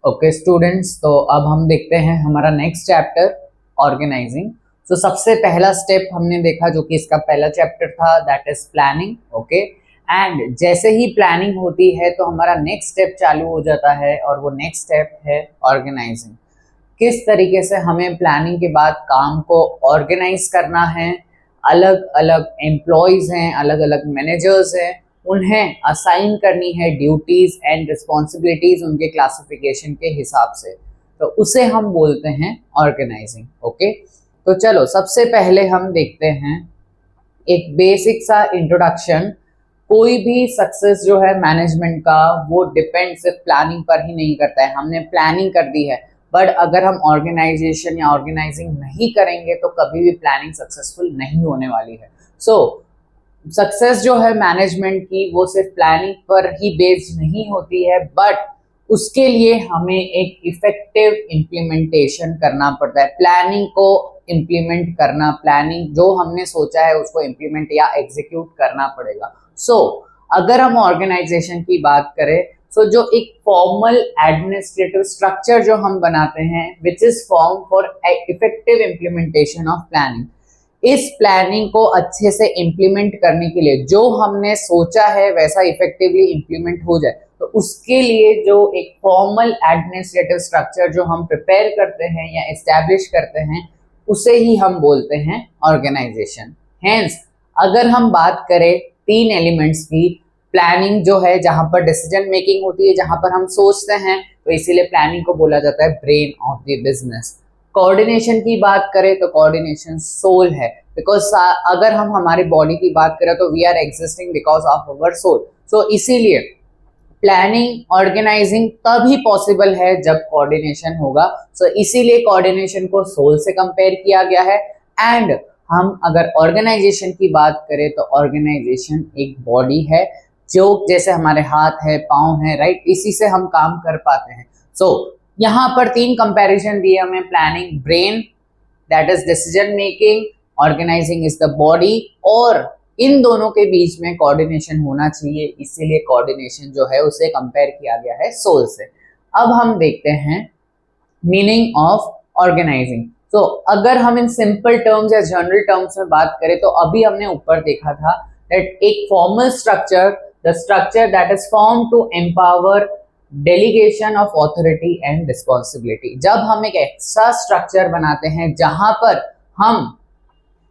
Okay students, तो अब हम देखते हैं हमारा नेक्स्ट चैप्टर ऑर्गेनाइजिंग। तो सबसे पहला स्टेप हमने देखा जो कि इसका पहला चैप्टर था, that is planning. Okay, and जैसे ही प्लानिंग होती है तो हमारा नेक्स्ट स्टेप चालू हो जाता है और वो नेक्स्ट स्टेप है ऑर्गेनाइजिंग। किस तरीके से हमें प्लानिंग के बाद काम को ऑर्गेनाइज करना है, अलग अलग एम्प्लॉयज हैं, अलग अलग मैनेजर्स हैं, उन्हें असाइन करनी है ड्यूटीज एंड रिस्पॉन्सिबिलिटीज उनके क्लासिफिकेशन के हिसाब से, तो उसे हम बोलते हैं ऑर्गेनाइजिंग। ओके, तो चलो सबसे पहले हम देखते हैं एक बेसिक सा इंट्रोडक्शन। कोई भी सक्सेस जो है मैनेजमेंट का वो डिपेंड सिर्फ प्लानिंग पर ही नहीं करता है। हमने प्लानिंग कर दी है, बट अगर हम ऑर्गेनाइजेशन या ऑर्गेनाइजिंग नहीं करेंगे तो कभी भी प्लानिंग सक्सेसफुल नहीं होने वाली है। सो सक्सेस जो है मैनेजमेंट की वो सिर्फ प्लानिंग पर ही बेस्ड नहीं होती है, बट उसके लिए हमें एक इफेक्टिव इम्प्लीमेंटेशन करना पड़ता है। प्लानिंग को इम्प्लीमेंट करना, प्लानिंग जो हमने सोचा है उसको इम्प्लीमेंट या एग्जीक्यूट करना पड़ेगा। सो अगर हम ऑर्गेनाइजेशन की बात करें तो जो एक फॉर्मल एडमिनिस्ट्रेटिव स्ट्रक्चर जो हम बनाते हैं which is form for effective implementation of planning, इस प्लानिंग को अच्छे से इम्प्लीमेंट करने के लिए जो हमने सोचा है वैसा इफेक्टिवली इम्प्लीमेंट हो जाए, तो उसके लिए जो एक फॉर्मल एडमिनिस्ट्रेटिव स्ट्रक्चर जो हम प्रिपेयर करते हैं या एस्टैब्लिश करते हैं उसे ही हम बोलते हैं ऑर्गेनाइजेशन। हेंस अगर हम बात करें तीन एलिमेंट्स की, प्लानिंग जो है जहां पर डिसीजन मेकिंग होती है, जहां पर हम सोचते हैं, तो इसीलिए प्लानिंग को बोला जाता है brain of the business. Coordination की बात करें तो कोऑर्डिनेशन सोल है, बिकॉज अगर हम हमारी बॉडी की बात करें तो we are existing because of our soul. So इसीलिए प्लानिंग ऑर्गेनाइजिंग तभी पॉसिबल है जब कोऑर्डिनेशन होगा। सो इसीलिए कोऑर्डिनेशन को सोल से कंपेयर किया गया है। एंड हम अगर ऑर्गेनाइजेशन की बात करें तो ऑर्गेनाइजेशन एक बॉडी है जो जैसे हमारे हाथ है, पाँव है, राइट, इसी से हम काम कर पाते हैं। सो यहाँ पर तीन कंपैरिजन दिए हमें, planning brain that is decision making, organising is the body, और इन दोनों के बीच में कोऑर्डिनेशन होना चाहिए, इसीलिए कोऑर्डिनेशन जो है उसे कंपेयर किया गया है सोल से। अब हम देखते हैं मीनिंग ऑफ ऑर्गेनाइजिंग। तो अगर हम इन सिंपल टर्म्स या जनरल टर्म्स में बात करें तो अभी हमने ऊपर देखा था दैट एक formal structure, the structure that is form to empower delegation of authority and responsibility. जब हम एक ऐसा स्ट्रक्चर बनाते हैं जहां पर हम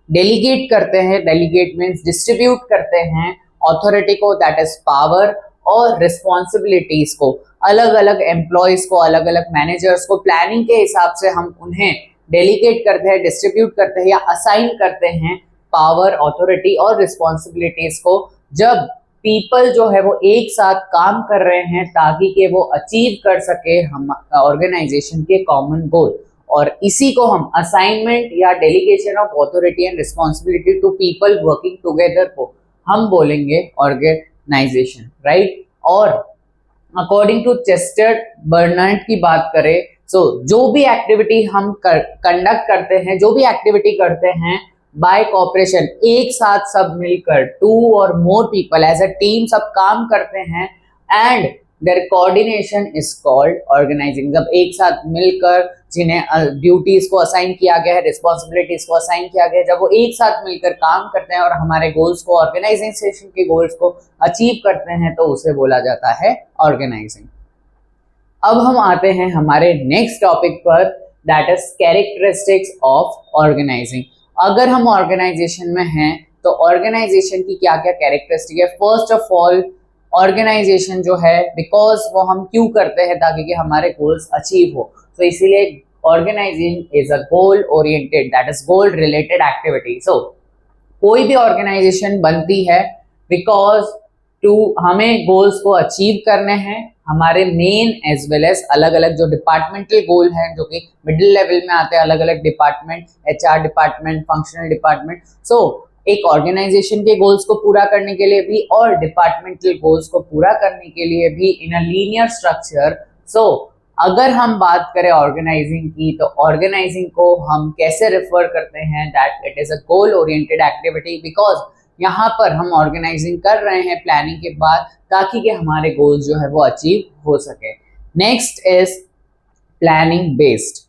डेलीगेट करते हैं, डेलीगेट मीन्स डिस्ट्रीब्यूट करते हैं ऑथोरिटी को, दैट इज पावर, और रिस्पॉन्सिबिलिटीज को अलग अलग एम्प्लॉयज को, अलग अलग मैनेजर्स को प्लानिंग के हिसाब से हम उन्हें डेलीगेट करते हैं, डिस्ट्रीब्यूट करते हैं या असाइन करते हैं पावर, ऑथोरिटी और रिस्पॉन्सिबिलिटीज को, जब पीपल जो है वो एक साथ काम कर रहे हैं ताकि कि वो अचीव कर सके हम ऑर्गेनाइजेशन के कॉमन गोल। और इसी को हम असाइनमेंट या delegation of authority and responsibility to people working together को हम बोलेंगे ऑर्गेनाइजेशन, राइट। और अकॉर्डिंग टू चेस्टर बर्नर्ड की बात करें तो जो भी एक्टिविटी हम कंडक्ट करते हैं, जो भी एक्टिविटी करते हैं बाय कॉपरेशन, एक साथ सब मिलकर, टू और more people as a team सब काम करते हैं, and their coordination is called organising. जब एक साथ मिलकर जिन्हें ड्यूटीज को असाइन किया गया है, रिस्पॉन्सिबिलिटीज को असाइन किया गया है, जब वो एक साथ मिलकर काम करते हैं और हमारे गोल्स को, ऑर्गेनाइजेशन के गोल्स को अचीव करते हैं, तो उसे बोला जाता है ऑर्गेनाइजिंग। अब हम आते हैं हमारे नेक्स्ट टॉपिक पर, that is characteristics of organising. अगर हम ऑर्गेनाइजेशन में हैं तो ऑर्गेनाइजेशन की क्या क्या कैरेक्टरिस्टिक है। फर्स्ट ऑफ ऑल ऑर्गेनाइजेशन जो है, बिकॉज वो हम क्यों करते हैं, ताकि कि हमारे गोल्स अचीव हो, तो इसीलिए organizing is a goal oriented, that is goal related activity. So कोई भी ऑर्गेनाइजेशन बनती है बिकॉज टू हमें गोल्स को अचीव करने हैं, हमारे मेन एज वेल एज अलग अलग जो डिपार्टमेंटल गोल हैं जो कि मिडिल लेवल में आते हैं, अलग अलग department, HR department, functional department. So एक ऑर्गेनाइजेशन के गोल्स को पूरा करने के लिए भी और डिपार्टमेंटल गोल्स को पूरा करने के लिए भी इन अ लीनियर स्ट्रक्चर। सो अगर हम बात करें ऑर्गेनाइजिंग की तो ऑर्गेनाइजिंग को हम कैसे रेफर करते हैं, that it is a goal oriented activity, because यहाँ पर हम ऑर्गेनाइजिंग कर रहे हैं प्लानिंग के बाद ताकि कि हमारे गोल्स जो है वो अचीव हो सके। Next is planning based.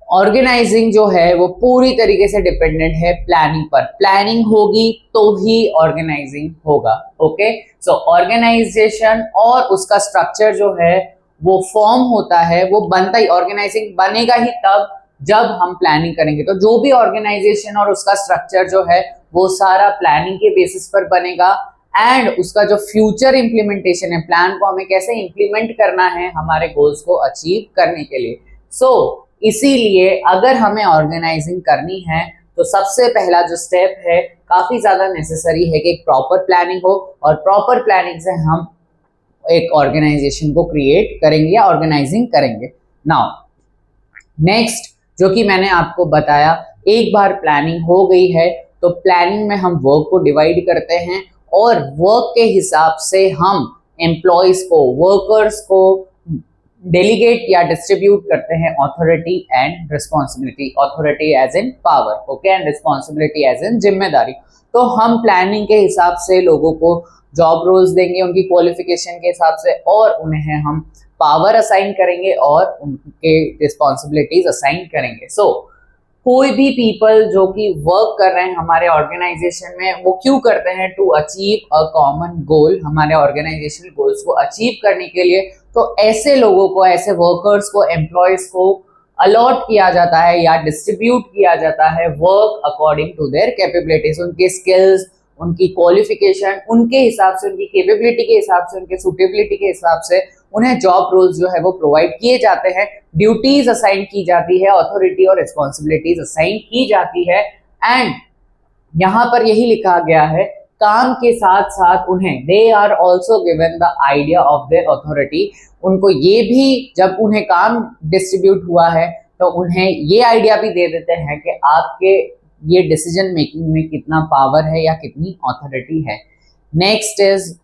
Organising जो है वो पूरी तरीके से डिपेंडेंट है प्लानिंग पर। प्लानिंग होगी तो ही ऑर्गेनाइजिंग होगा। ओके, सो ऑर्गेनाइजेशन और उसका स्ट्रक्चर जो है वो फॉर्म होता है, वो बनता ही, ऑर्गेनाइजिंग बनेगा ही तब जब हम प्लानिंग करेंगे। तो जो भी ऑर्गेनाइजेशन और उसका स्ट्रक्चर जो है वो सारा प्लानिंग के बेसिस पर बनेगा, एंड उसका जो फ्यूचर इंप्लीमेंटेशन है, प्लान को हमें कैसे इंप्लीमेंट करना है हमारे गोल्स को अचीव करने के लिए। सो इसीलिए अगर हमें ऑर्गेनाइजिंग करनी है तो सबसे पहला जो स्टेप है, काफी ज्यादा नेसेसरी है कि एक प्रॉपर प्लानिंग हो, और प्रॉपर प्लानिंग से हम एक ऑर्गेनाइजेशन को क्रिएट करेंगे या ऑर्गेनाइजिंग करेंगे। नाउ नेक्स्ट, जो कि मैंने आपको बताया, एक बार प्लानिंग हो गई है तो प्लानिंग में हम वर्क को डिवाइड करते हैं, और वर्क के हिसाब से हम एम्प्लॉयज को, वर्कर्स को डेलीगेट या डिस्ट्रीब्यूट करते हैं authority and responsibility. Authority as in power, okay, and responsibility as in जिम्मेदारी। तो हम प्लानिंग के हिसाब से लोगों को जॉब रोल्स देंगे उनकी क्वालिफिकेशन के हिसाब से, और उन्हें हम पावर असाइन करेंगे और उनके रिस्पॉन्सिबिलिटीज असाइन करेंगे। सो कोई भी पीपल जो कि वर्क कर रहे हैं हमारे ऑर्गेनाइजेशन में, वो क्यों करते हैं? To achieve a common goal, हमारे ऑर्गेनाइजेशनल गोल्स को अचीव करने के लिए। तो ऐसे लोगों को, ऐसे वर्कर्स को, एम्प्लॉयज को अलॉट किया जाता है या डिस्ट्रीब्यूट किया जाता है work according to their capabilities. उनके स्किल्स, उनकी क्वालिफिकेशन, उनके हिसाब से, उनकी कैपेबिलिटी के हिसाब से, उनके सुटेबिलिटी के हिसाब से उन्हें जॉब रोल्स जो है वो प्रोवाइड किए जाते हैं, ड्यूटीज असाइन की जाती है, अथॉरिटी और रिस्पॉन्सिबिलिटीज असाइन की जाती है। एंड यहाँ पर यही लिखा गया है, काम के साथ साथ उन्हें, they are also given the idea of their authority. उनको ये भी, जब उन्हें काम डिस्ट्रीब्यूट हुआ है तो उन्हें ये आइडिया भी दे देते हैं कि आपके ये डिसीजन मेकिंग में कितना पावर है या कितनी अथॉरिटी है। Next is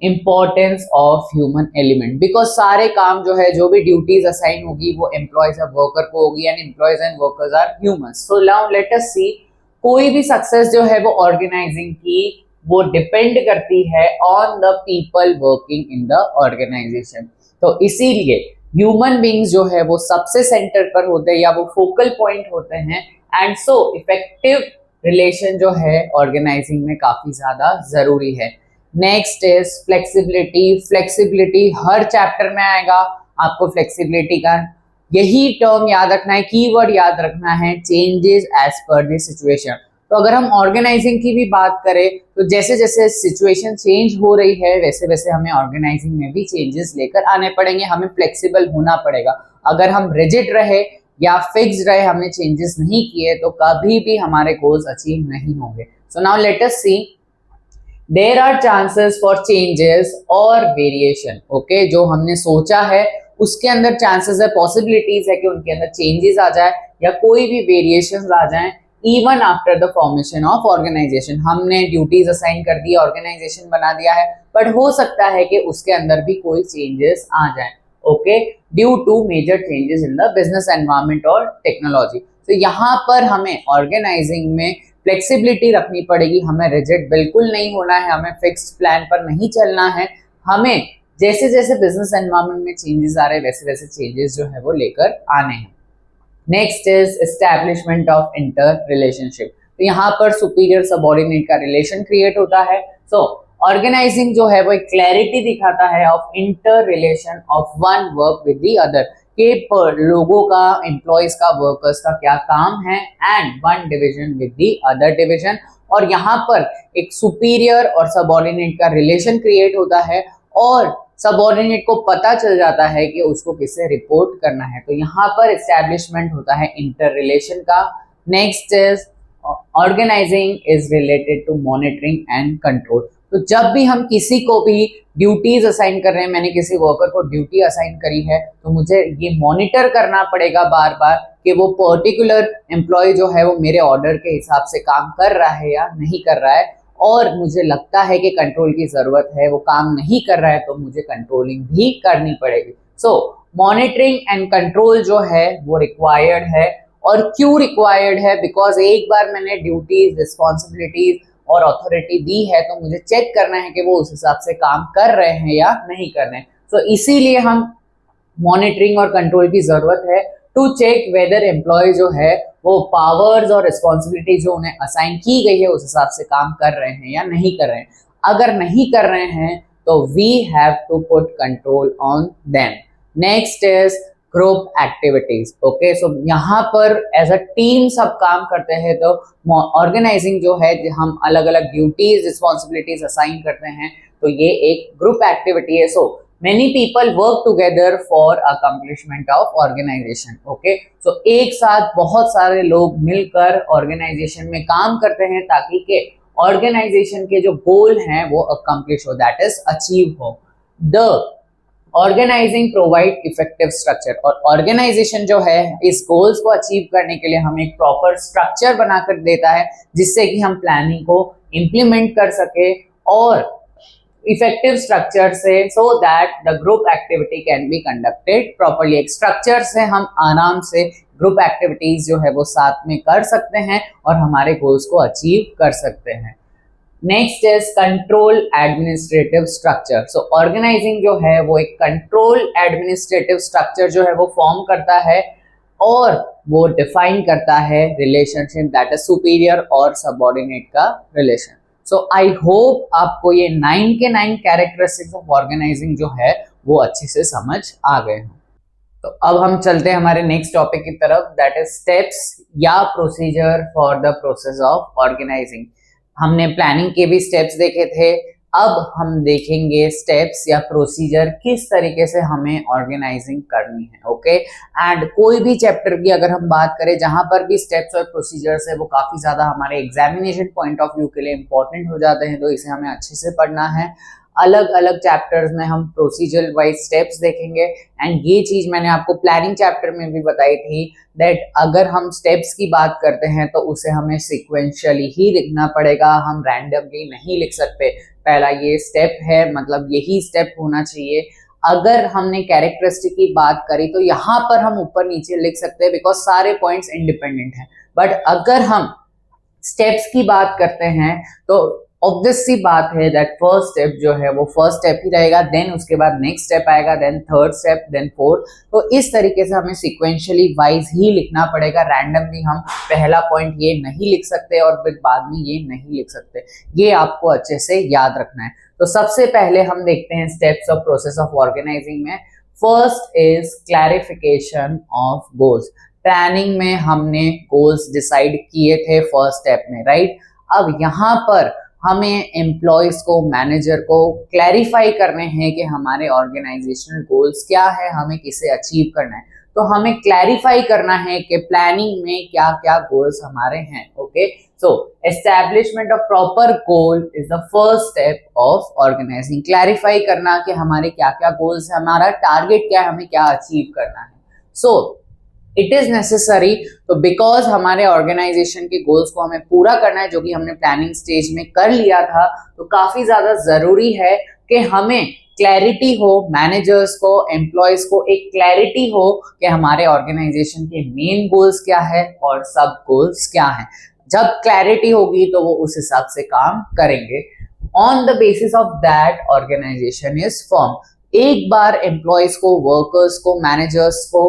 importance of human element, because सारे काम जो है, जो भी ड्यूटीज असाइन होगी वो एम्प्लॉयज और वर्कर को होगी, and employees and workers are humans. So now let us see, कोई भी सक्सेस जो है वो ऑर्गेनाइजिंग की, वो डिपेंड करती है on the people working in the organisation. तो इसीलिए ह्यूमन बींग्स जो है वो सबसे सेंटर पर होते हैं या वो फोकल पॉइंट होते हैं, एंड सो इफेक्टिव रिलेशन जो है ऑर्गेनाइजिंग में काफी ज्यादा जरूरी है। Next is flexibility. Flexibility her chapter में आएगा, आपको फ्लेक्सिबिलिटी का यही टर्म याद रखना है, कीवर्ड याद रखना है, changes as per the situation. तो अगर हम ऑर्गेनाइजिंग की भी बात करें तो जैसे जैसे सिचुएशन चेंज हो रही है वैसे वैसे हमें ऑर्गेनाइजिंग में भी चेंजेस लेकर आने पड़ेंगे, हमें फ्लेक्सिबल होना पड़ेगा। अगर हम रिजिड रहे या फिक्स रहे, हमने चेंजेस नहीं किए, तो कभी भी हमारे गोल्स अचीव नहीं होंगे। So now let us see, there are chances for changes और वेरिएशन। ओके, जो हमने सोचा है उसके अंदर चांसेस है, पॉसिबिलिटीज है कि उनके अंदर चेंजेस आ जाए या कोई भी वेरिएशंस आ जाएं, even after the formation of organisation. हमने ड्यूटीज असाइन कर दी, ऑर्गेनाइजेशन बना दिया है, बट हो सकता है कि उसके अंदर भी कोई चेंजेस आ जाएं, okay, due to major changes in the business environment और टेक्नोलॉजी। तो यहाँ पर हमें ऑर्गेनाइजिंग में फ्लेक्सिबिलिटी रखनी पड़ेगी, हमें रिजिड बिल्कुल नहीं होना है, हमें फिक्स्ड प्लान पर नहीं चलना है, हमें जैसे जैसे बिजनेस एनवायरनमेंट में चेंजेस आ रहे हैं वैसे वैसे चेंजेस जो है वो लेकर आने हैं। Next is establishment of inter relationship. तो यहाँ पर सुपीरियर सबऑर्डिनेट का रिलेशन क्रिएट होता है। सो ऑर्गेनाइजिंग जो है वो एक क्लैरिटी दिखाता है of inter relation of one work with the other, के लोगों का, एम्प्लॉयज का, वर्कर्स का क्या काम है, and one division with the other division. और यहाँ पर एक सुपीरियर और सबऑर्डिनेट का रिलेशन क्रिएट होता है, और सबऑर्डिनेट को पता चल जाता है कि उसको किससे रिपोर्ट करना है। तो यहाँ पर एस्टैब्लिशमेंट होता है इंटर रिलेशन का। Next is organising is related to monitoring and control. तो जब भी हम किसी को भी ड्यूटीज असाइन कर रहे हैं, मैंने किसी वर्कर को ड्यूटी असाइन करी है, तो मुझे ये मॉनिटर करना पड़ेगा बार बार कि वो पर्टिकुलर एम्प्लॉय जो है वो मेरे ऑर्डर के हिसाब से काम कर रहा है या नहीं कर रहा है, और मुझे लगता है कि कंट्रोल की जरूरत है, वो काम नहीं कर रहा है, तो मुझे कंट्रोलिंग भी करनी पड़ेगी। सो मॉनिटरिंग एंड कंट्रोल जो है वो रिक्वायर्ड है। और क्यों रिक्वायर्ड है? बिकॉज एक बार मैंने ड्यूटीज, रिस्पॉन्सिबिलिटीज और अथॉरिटी दी है तो मुझे चेक करना है कि वो उस हिसाब से काम कर रहे हैं या नहीं कर रहे हैं। तो इसीलिए हम मॉनिटरिंग और कंट्रोल की जरूरत है टू चेक वेदर एम्प्लॉय जो है वो पावर्स और रिस्पॉन्सिबिलिटी जो उन्हें असाइन की गई है उस हिसाब से काम कर रहे हैं या नहीं कर रहे हैं। अगर नहीं कर रहे हैं तो we have to put control on them. Next is group activities. Okay, so यहाँ पर एज अ टीम सब काम करते हैं, तो ऑर्गेनाइजिंग जो है हम अलग अलग ड्यूटीज रिस्पॉन्सिबिलिटीज असाइन करते हैं, तो ये एक ग्रुप एक्टिविटी है। सो many people work together for accomplishment of organization। okay, so एक साथ बहुत सारे लोग मिलकर ऑर्गेनाइजेशन में काम करते हैं ताकि के ऑर्गेनाइजेशन के जो गोल हैं वो अकम्प्लिश हो, दैट इज अचीव हो। The organising provide effective structure, और ऑर्गेनाइजेशन जो है इस गोल्स को अचीव करने के लिए हमें एक प्रॉपर स्ट्रक्चर बनाकर देता है जिससे कि हम प्लानिंग को इम्प्लीमेंट कर सके और इफेक्टिव स्ट्रक्चर से, so that the group activity can be conducted properly. एक स्ट्रक्चर से हम आराम से ग्रुप एक्टिविटीज जो है वो साथ में कर सकते हैं और हमारे गोल्स को अचीव कर सकते हैं। Next is control administrative structure. So organising जो है वो एक कंट्रोल एडमिनिस्ट्रेटिव स्ट्रक्चर जो है वो फॉर्म करता है और वो डिफाइन करता है रिलेशनशिप, दैट इज सुपीरियर और सबऑर्डिनेट का रिलेशन। सो आई होप आपको ये 9 के 9 कैरेक्टरिस्टिक्स ऑफ ऑर्गेनाइजिंग जो है वो अच्छे से समझ आ गए हों। तो अब हम चलते हैं हमारे नेक्स्ट टॉपिक की तरफ, दैट इज स्टेप्स या procedure for the process of organising. हमने प्लानिंग के भी स्टेप्स देखे थे, अब हम देखेंगे स्टेप्स या प्रोसीजर किस तरीके से हमें ऑर्गेनाइजिंग करनी है। ओके, एंड कोई भी चैप्टर की अगर हम बात करें जहां पर भी स्टेप्स और प्रोसीजर्स है वो काफी ज्यादा हमारे एग्जामिनेशन पॉइंट ऑफ व्यू के लिए इंपॉर्टेंट हो जाते हैं, तो इसे हमें अच्छे से पढ़ना है। अलग अलग चैप्टर्स में हम प्रोसीजर वाइज स्टेप्स देखेंगे, एंड ये चीज मैंने आपको प्लानिंग चैप्टर में भी बताई थी दैट अगर हम स्टेप्स की बात करते हैं तो उसे हमें सिक्वेंशियली ही लिखना पड़ेगा, हम रैंडमली नहीं लिख सकते। पहला ये स्टेप है, मतलब यही स्टेप होना चाहिए। अगर हमने कैरेक्टरिस्टिक की बात करी तो यहाँ पर हम ऊपर नीचे लिख सकते हैं बिकॉज सारे पॉइंट्स इंडिपेंडेंट हैं, बट अगर हम स्टेप्स की बात करते हैं तो ऑब्वियस सी बात है दैट फर्स्ट स्टेप जो है वो फर्स्ट स्टेप ही रहेगा, देन उसके बाद नेक्स्ट स्टेप आएगा, then third step, then fourth. तो इस तरीके से हमें सिक्वेंशियली वाइज ही लिखना पड़ेगा, रैंडमली हम पहला पॉइंट ये नहीं लिख सकते और फिर बाद में ये नहीं लिख सकते, ये आपको अच्छे से याद रखना है। तो सबसे पहले हम देखते हैं steps of process of organizing में। First is clarification of goals. Planning में हमने गोल्स डिसाइड किए थे फर्स्ट स्टेप में, राइट। अब यहाँ पर हमें एम्प्लॉयज को, मैनेजर को क्लैरिफाई करने हैं कि हमारे ऑर्गेनाइजेशनल गोल्स क्या है, हमें किसे अचीव करना है। तो हमें क्लैरिफाई करना है कि प्लानिंग में क्या क्या गोल्स हमारे हैं। Okay, so establishment of proper goal is the first step of organising. Clarify करना कि हमारे क्या क्या गोल्स है, हमारा टारगेट क्या है, हमें क्या अचीव करना है। सो इट इज नेसेसरी, तो बिकॉज हमारे ऑर्गेनाइजेशन के गोल्स को हमें पूरा करना है जो कि हमने प्लानिंग स्टेज में कर लिया था, तो काफी ज्यादा जरूरी है कि हमें क्लैरिटी हो, मैनेजर्स को, एम्प्लॉयज को एक क्लैरिटी हो कि हमारे ऑर्गेनाइजेशन के मेन गोल्स क्या है और सब गोल्स क्या है। जब क्लैरिटी होगी तो वो उस हिसाब से काम करेंगे। On the basis of that organisation is form. एक बार एम्प्लॉयज को, वर्कर्स को, मैनेजर्स को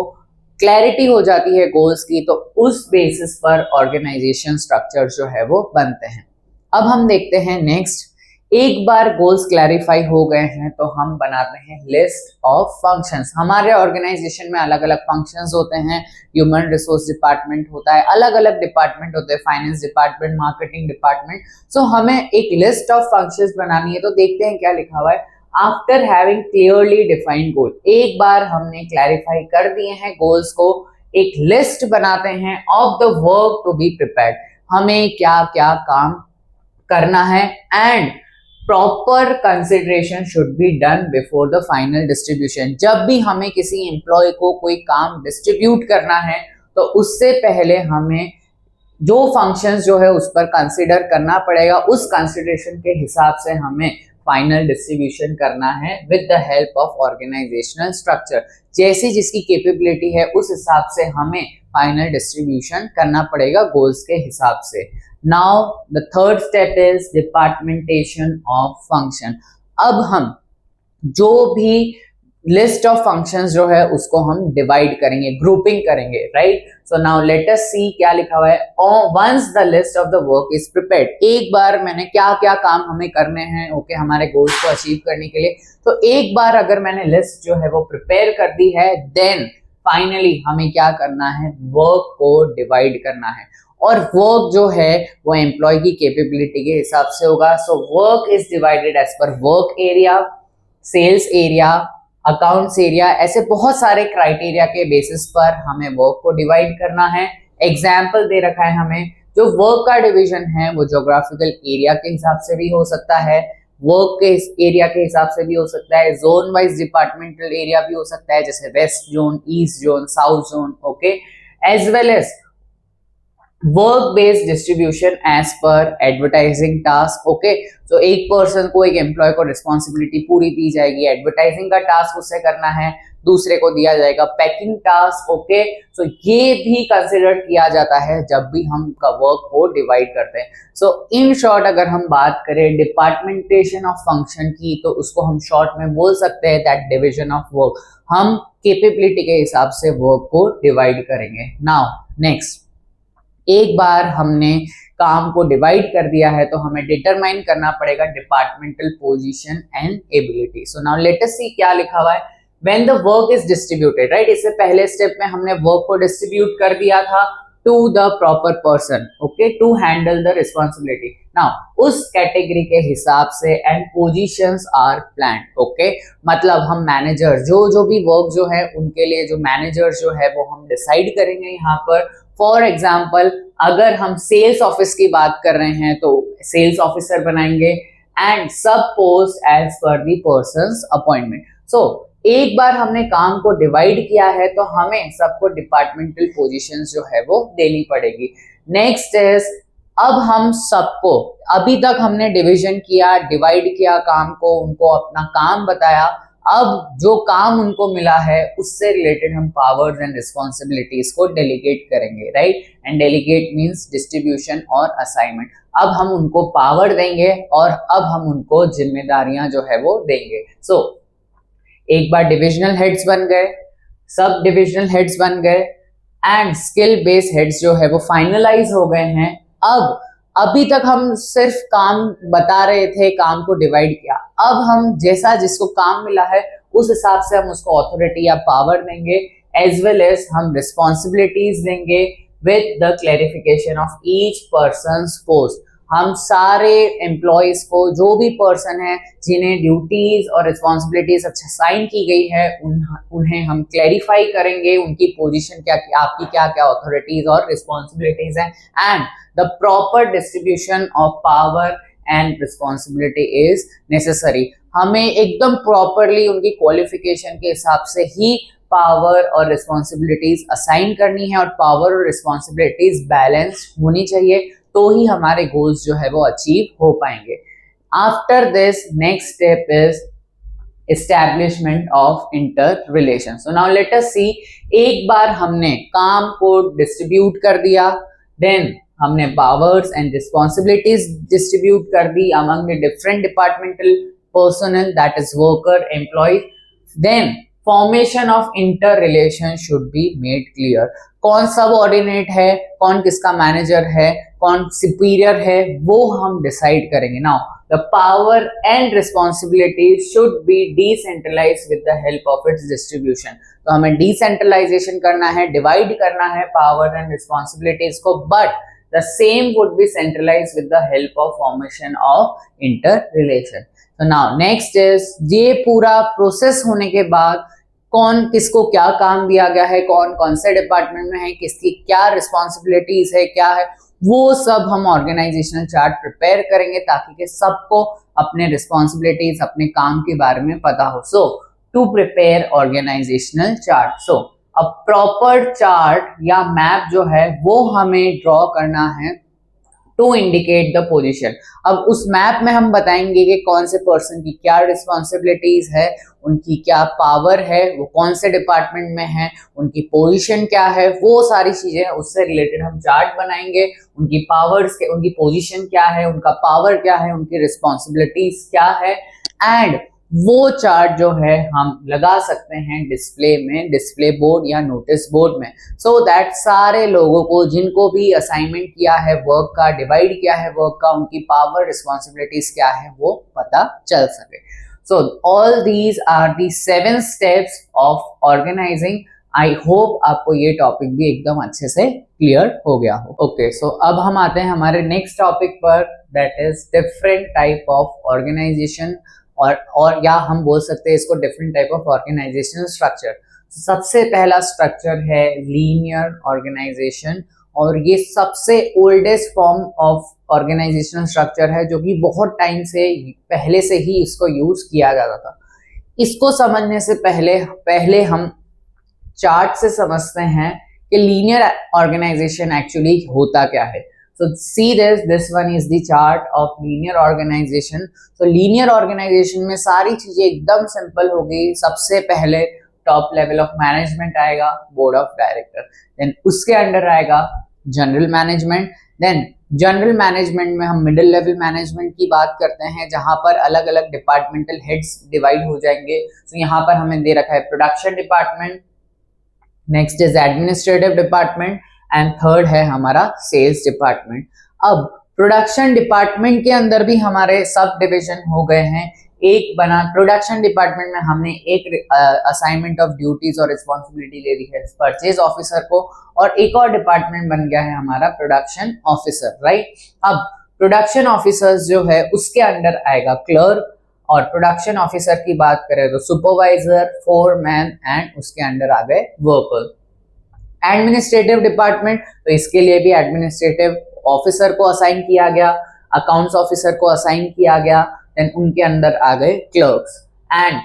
क्लैरिटी हो जाती है गोल्स की, तो उस बेसिस पर ऑर्गेनाइजेशन स्ट्रक्चर जो है वो बनते हैं। अब हम देखते हैं नेक्स्ट, एक बार गोल्स क्लैरिफाई हो गए हैं तो हम बनाते हैं लिस्ट ऑफ फंक्शंस। हमारे ऑर्गेनाइजेशन में अलग अलग फंक्शंस होते हैं, ह्यूमन रिसोर्स डिपार्टमेंट होता है, अलग अलग डिपार्टमेंट होते हैं, फाइनेंस डिपार्टमेंट, मार्केटिंग डिपार्टमेंट। सो हमें एक लिस्ट ऑफ फंक्शंस बनानी है, तो देखते हैं क्या लिखा हुआ है। आफ्टर हैविंग क्लियरली डिफाइंड गोल, एक बार हमने क्लैरिफाई कर दिए हैं गोल्स को, एक लिस्ट बनाते हैं of the work to be prepared, हमें क्या क्या काम करना है, and proper consideration should be done before the final distribution. जब भी हमें किसी एम्प्लॉय को कोई काम डिस्ट्रीब्यूट करना है तो उससे पहले हमें जो फंक्शंस जो है उस पर कंसिडर करना पड़ेगा, उस कंसिडरेशन के हिसाब से हमें फाइनल डिस्ट्रीब्यूशन करना है with the help of organisational structure. जैसी जिसकी कैपेबिलिटी है उस हिसाब से हमें फाइनल डिस्ट्रीब्यूशन करना पड़ेगा गोल्स के हिसाब से। Now the third step is departmentation of function. अब हम जो भी लिस्ट ऑफ फंक्शंस जो है उसको हम डिवाइड करेंगे, ग्रुपिंग करेंगे, right. So now let us see क्या लिखा हुआ है। Once the list of the work is prepared, एक बार मैंने क्या क्या काम हमें करने हैं, ओके, हमारे गोल्स को अचीव करने के लिए, तो एक बार अगर मैंने लिस्ट जो है वो प्रिपेयर कर दी है, देन फाइनली हमें क्या करना है, वर्क को डिवाइड करना है। और वर्क जो है वो एम्प्लॉय की कैपेबिलिटी के हिसाब से होगा। So work is divided as per work area, sales area, accounts area, ऐसे बहुत सारे क्राइटेरिया के बेसिस पर हमें वर्क को डिवाइड करना है। एग्जाम्पल दे रखा है हमें, जो वर्क का डिवीजन है वो ज्योग्राफिकल एरिया के हिसाब से भी हो सकता है, वर्क के एरिया के हिसाब से भी हो सकता है, जोन वाइज डिपार्टमेंटल एरिया भी हो सकता है, जैसे west zone, east zone, south zone, okay, as well as work based distribution as per advertising task, okay. तो एक पर्सन को, एक एम्प्लॉय को रिस्पॉन्सिबिलिटी पूरी दी जाएगी, एडवर्टाइजिंग का टास्क उससे करना है, दूसरे को दिया जाएगा पैकिंग टास्क, ओके। तो ये भी कंसिडर किया जाता है जब भी हम वर्क को डिवाइड करते हैं। सो इन शॉर्ट अगर हम बात करें डिपार्टमेंटेशन ऑफ फंक्शन की, तो उसको हम शॉर्ट में बोल सकते हैं दैट डिविजन ऑफ वर्क। हम कैपेबिलिटी के हिसाब से वर्क को डिवाइड करेंगे। नाउ नेक्स्ट, एक बार हमने काम को डिवाइड कर दिया है तो हमें डिटरमाइन करना पड़ेगा departmental position and ability. So now let us see क्या लिखा हुआ है। When the work is distributed, right, इससे पहले स्टेप में हमने वर्क को डिस्ट्रीब्यूट कर दिया था to the proper person, okay, to handle the responsibility. Now उस कैटेगरी के हिसाब से and positions are planned, okay, मतलब हम मैनेजर जो भी वर्क जो है उनके लिए जो मैनेजर जो है वो हम डिसाइड करेंगे यहाँ पर। फॉर एग्जाम्पल अगर हम सेल्स ऑफिस की बात कर रहे हैं तो सेल्स ऑफिसर बनाएंगे एंड सब पोस्ट एज पर दी पर्सन्स अपॉइंटमेंट। सो एक बार हमने काम को डिवाइड किया है तो हमें सबको डिपार्टमेंटल पोजीशंस जो है वो देनी पड़ेगी। नेक्स्ट इज, अब हम सबको, अभी तक हमने डिवीजन किया, डिवाइड किया काम को, उनको अपना काम बताया, अब जो काम उनको मिला है उससे रिलेटेड हम पावर्स एंड रिस्पॉन्सिबिलिटीज को डेलीगेट करेंगे, right. And delegate means distribution और असाइनमेंट। अब हम उनको पावर देंगे और अब हम उनको जिम्मेदारियां जो है वो देंगे। सो एक बार डिविजनल हेड्स बन गए, सब डिविजनल हेड्स बन गए एंड स्किल बेस्ड हेड्स जो है वो फाइनलाइज हो गए हैं। अब अभी तक हम सिर्फ काम बता रहे थे, काम को डिवाइड किया, अब हम जैसा जिसको काम मिला है उस हिसाब से हम उसको अथॉरिटी या पावर देंगे, एज वेल एज हम रिस्पॉन्सिबिलिटीज देंगे with the clarification of each persons post. हम सारे एम्प्लॉयज को, जो भी पर्सन है जिन्हें ड्यूटीज और रिस्पॉन्सिबिलिटीज अच्छा साइन की गई है, उन्हें हम क्लैरिफाई करेंगे, उनकी पोजीशन क्या, आपकी क्या क्या अथॉरिटीज और रिस्पॉन्सिबिलिटीज हैं, and the proper distribution of power and responsibility is necessary. हमें एकदम प्रॉपरली उनकी क्वालिफिकेशन के हिसाब से ही पावर और रिस्पॉन्सिबिलिटीज असाइन करनी है और पावर और रिस्पॉन्सिबिलिटीज बैलेंस होनी चाहिए, तो ही हमारे गोल्स जो है वो अचीव हो पाएंगे। After this next step is establishment of inter relation. So now let us see, एक बार हमने काम को डिस्ट्रीब्यूट कर दिया, देन हमने पावर्स एंड रिस्पॉन्सिबिलिटीज डिस्ट्रीब्यूट कर दी among the different departmental personnel, that is worker, employ, then formation of inter relation should be made clear. कौन सबऑर्डिनेट है, कौन किसका मैनेजर है, कौन सुपीरियर है, वो हम डिसाइड करेंगे। Now the power and responsibility should be decentralized with the help of its distribution. तो हमें डिसेंट्रलाइजेशन करना है, डिवाइड करना है पावर एंड रिस्पॉन्सिबिलिटीज को, but the same would be centralized with the help of formation of interrelation. So now next is, ये पूरा process होने के बाद कौन किसको क्या काम दिया गया है, कौन कौन से डिपार्टमेंट में है, किसकी क्या रिस्पॉन्सिबिलिटीज है, क्या है, वो सब हम ऑर्गेनाइजेशनल चार्ट प्रिपेयर करेंगे ताकि कि सबको अपने रिस्पॉन्सिबिलिटीज, अपने काम के बारे में पता हो। सो टू प्रिपेयर ऑर्गेनाइजेशनल चार्ट, सो अब प्रॉपर चार्ट या मैप जो है वो हमें ड्रॉ करना है टू इंडिकेट द पोजीशन। अब उस मैप में हम बताएंगे कि कौन से पर्सन की क्या रिस्पॉन्सिबिलिटीज है, उनकी क्या पावर है, वो कौन से डिपार्टमेंट में है, उनकी पोजीशन क्या है, वो सारी चीजें उससे रिलेटेड हम चार्ट बनाएंगे। उनकी पावर्स के, उनकी पोजीशन क्या है, उनका पावर क्या है, उनकी रिस्पॉन्सिबिलिटीज क्या है, एंड वो चार्ट जो है हम लगा सकते हैं डिस्प्ले में, डिस्प्ले बोर्ड या नोटिस बोर्ड में, सो दैट सारे लोगों को जिनको भी असाइनमेंट किया है वर्क का, डिवाइड किया है वर्क का, उनकी पावर रिस्पॉन्सिबिलिटीज क्या है वो पता चल सके। So all these are the 7 steps of organizing. I hope आपको ये टॉपिक भी एकदम अच्छे से क्लियर हो गया हो। ओके, सो अब हम आते हैं हमारे नेक्स्ट टॉपिक पर, that is different type of organization, और या हम बोल सकते हैं इसको different type of organization structure. सबसे पहला स्ट्रक्चर है लीनियर ऑर्गेनाइजेशन, और ये सबसे oldest form of organisational structure है जो कि बहुत टाइम से पहले से ही इसको यूज किया जाता था। इसको समझने से पहले हम चार्ट से समझते हैं कि लीनियर ऑर्गेनाइजेशन एक्चुअली होता क्या है। So see this one is the chart of linear organization. So linear organization में सारी चीजें एकदम सिंपल हो गई। सबसे पहले टॉप लेवल ऑफ मैनेजमेंट आएगा, बोर्ड ऑफ डायरेक्टर, देन उसके अंडर आएगा general management, then general management में हम मिडिल लेवल मैनेजमेंट की बात करते हैं जहां पर अलग अलग डिपार्टमेंटल हेड्स डिवाइड हो जाएंगे। तो यहाँ पर हमें दे रखा है production department, next is administrative department, and third है हमारा सेल्स डिपार्टमेंट। अब प्रोडक्शन डिपार्टमेंट के अंदर भी हमारे सब डिवीजन हो गए हैं। एक बना प्रोडक्शन डिपार्टमेंट में हमने एक असाइनमेंट ऑफ ड्यूटीज और रिस्पॉन्सिबिलिटी ले ली है परचेज ऑफिसर को, और एक और डिपार्टमेंट बन गया है हमारा प्रोडक्शन ऑफिसर, राइट। अब प्रोडक्शन ऑफिसर्स जो है उसके अंडर आएगा क्लर्क, और प्रोडक्शन ऑफिसर की बात करें तो सुपरवाइजर, फोरमैन, एंड उसके अंडर आ गए वर्कर। एडमिनिस्ट्रेटिव डिपार्टमेंट, तो इसके लिए भी एडमिनिस्ट्रेटिव ऑफिसर को असाइन किया गया, अकाउंट्स ऑफिसर को असाइन किया गया, देन उनके अंदर आ गए क्लर्क्स। एंड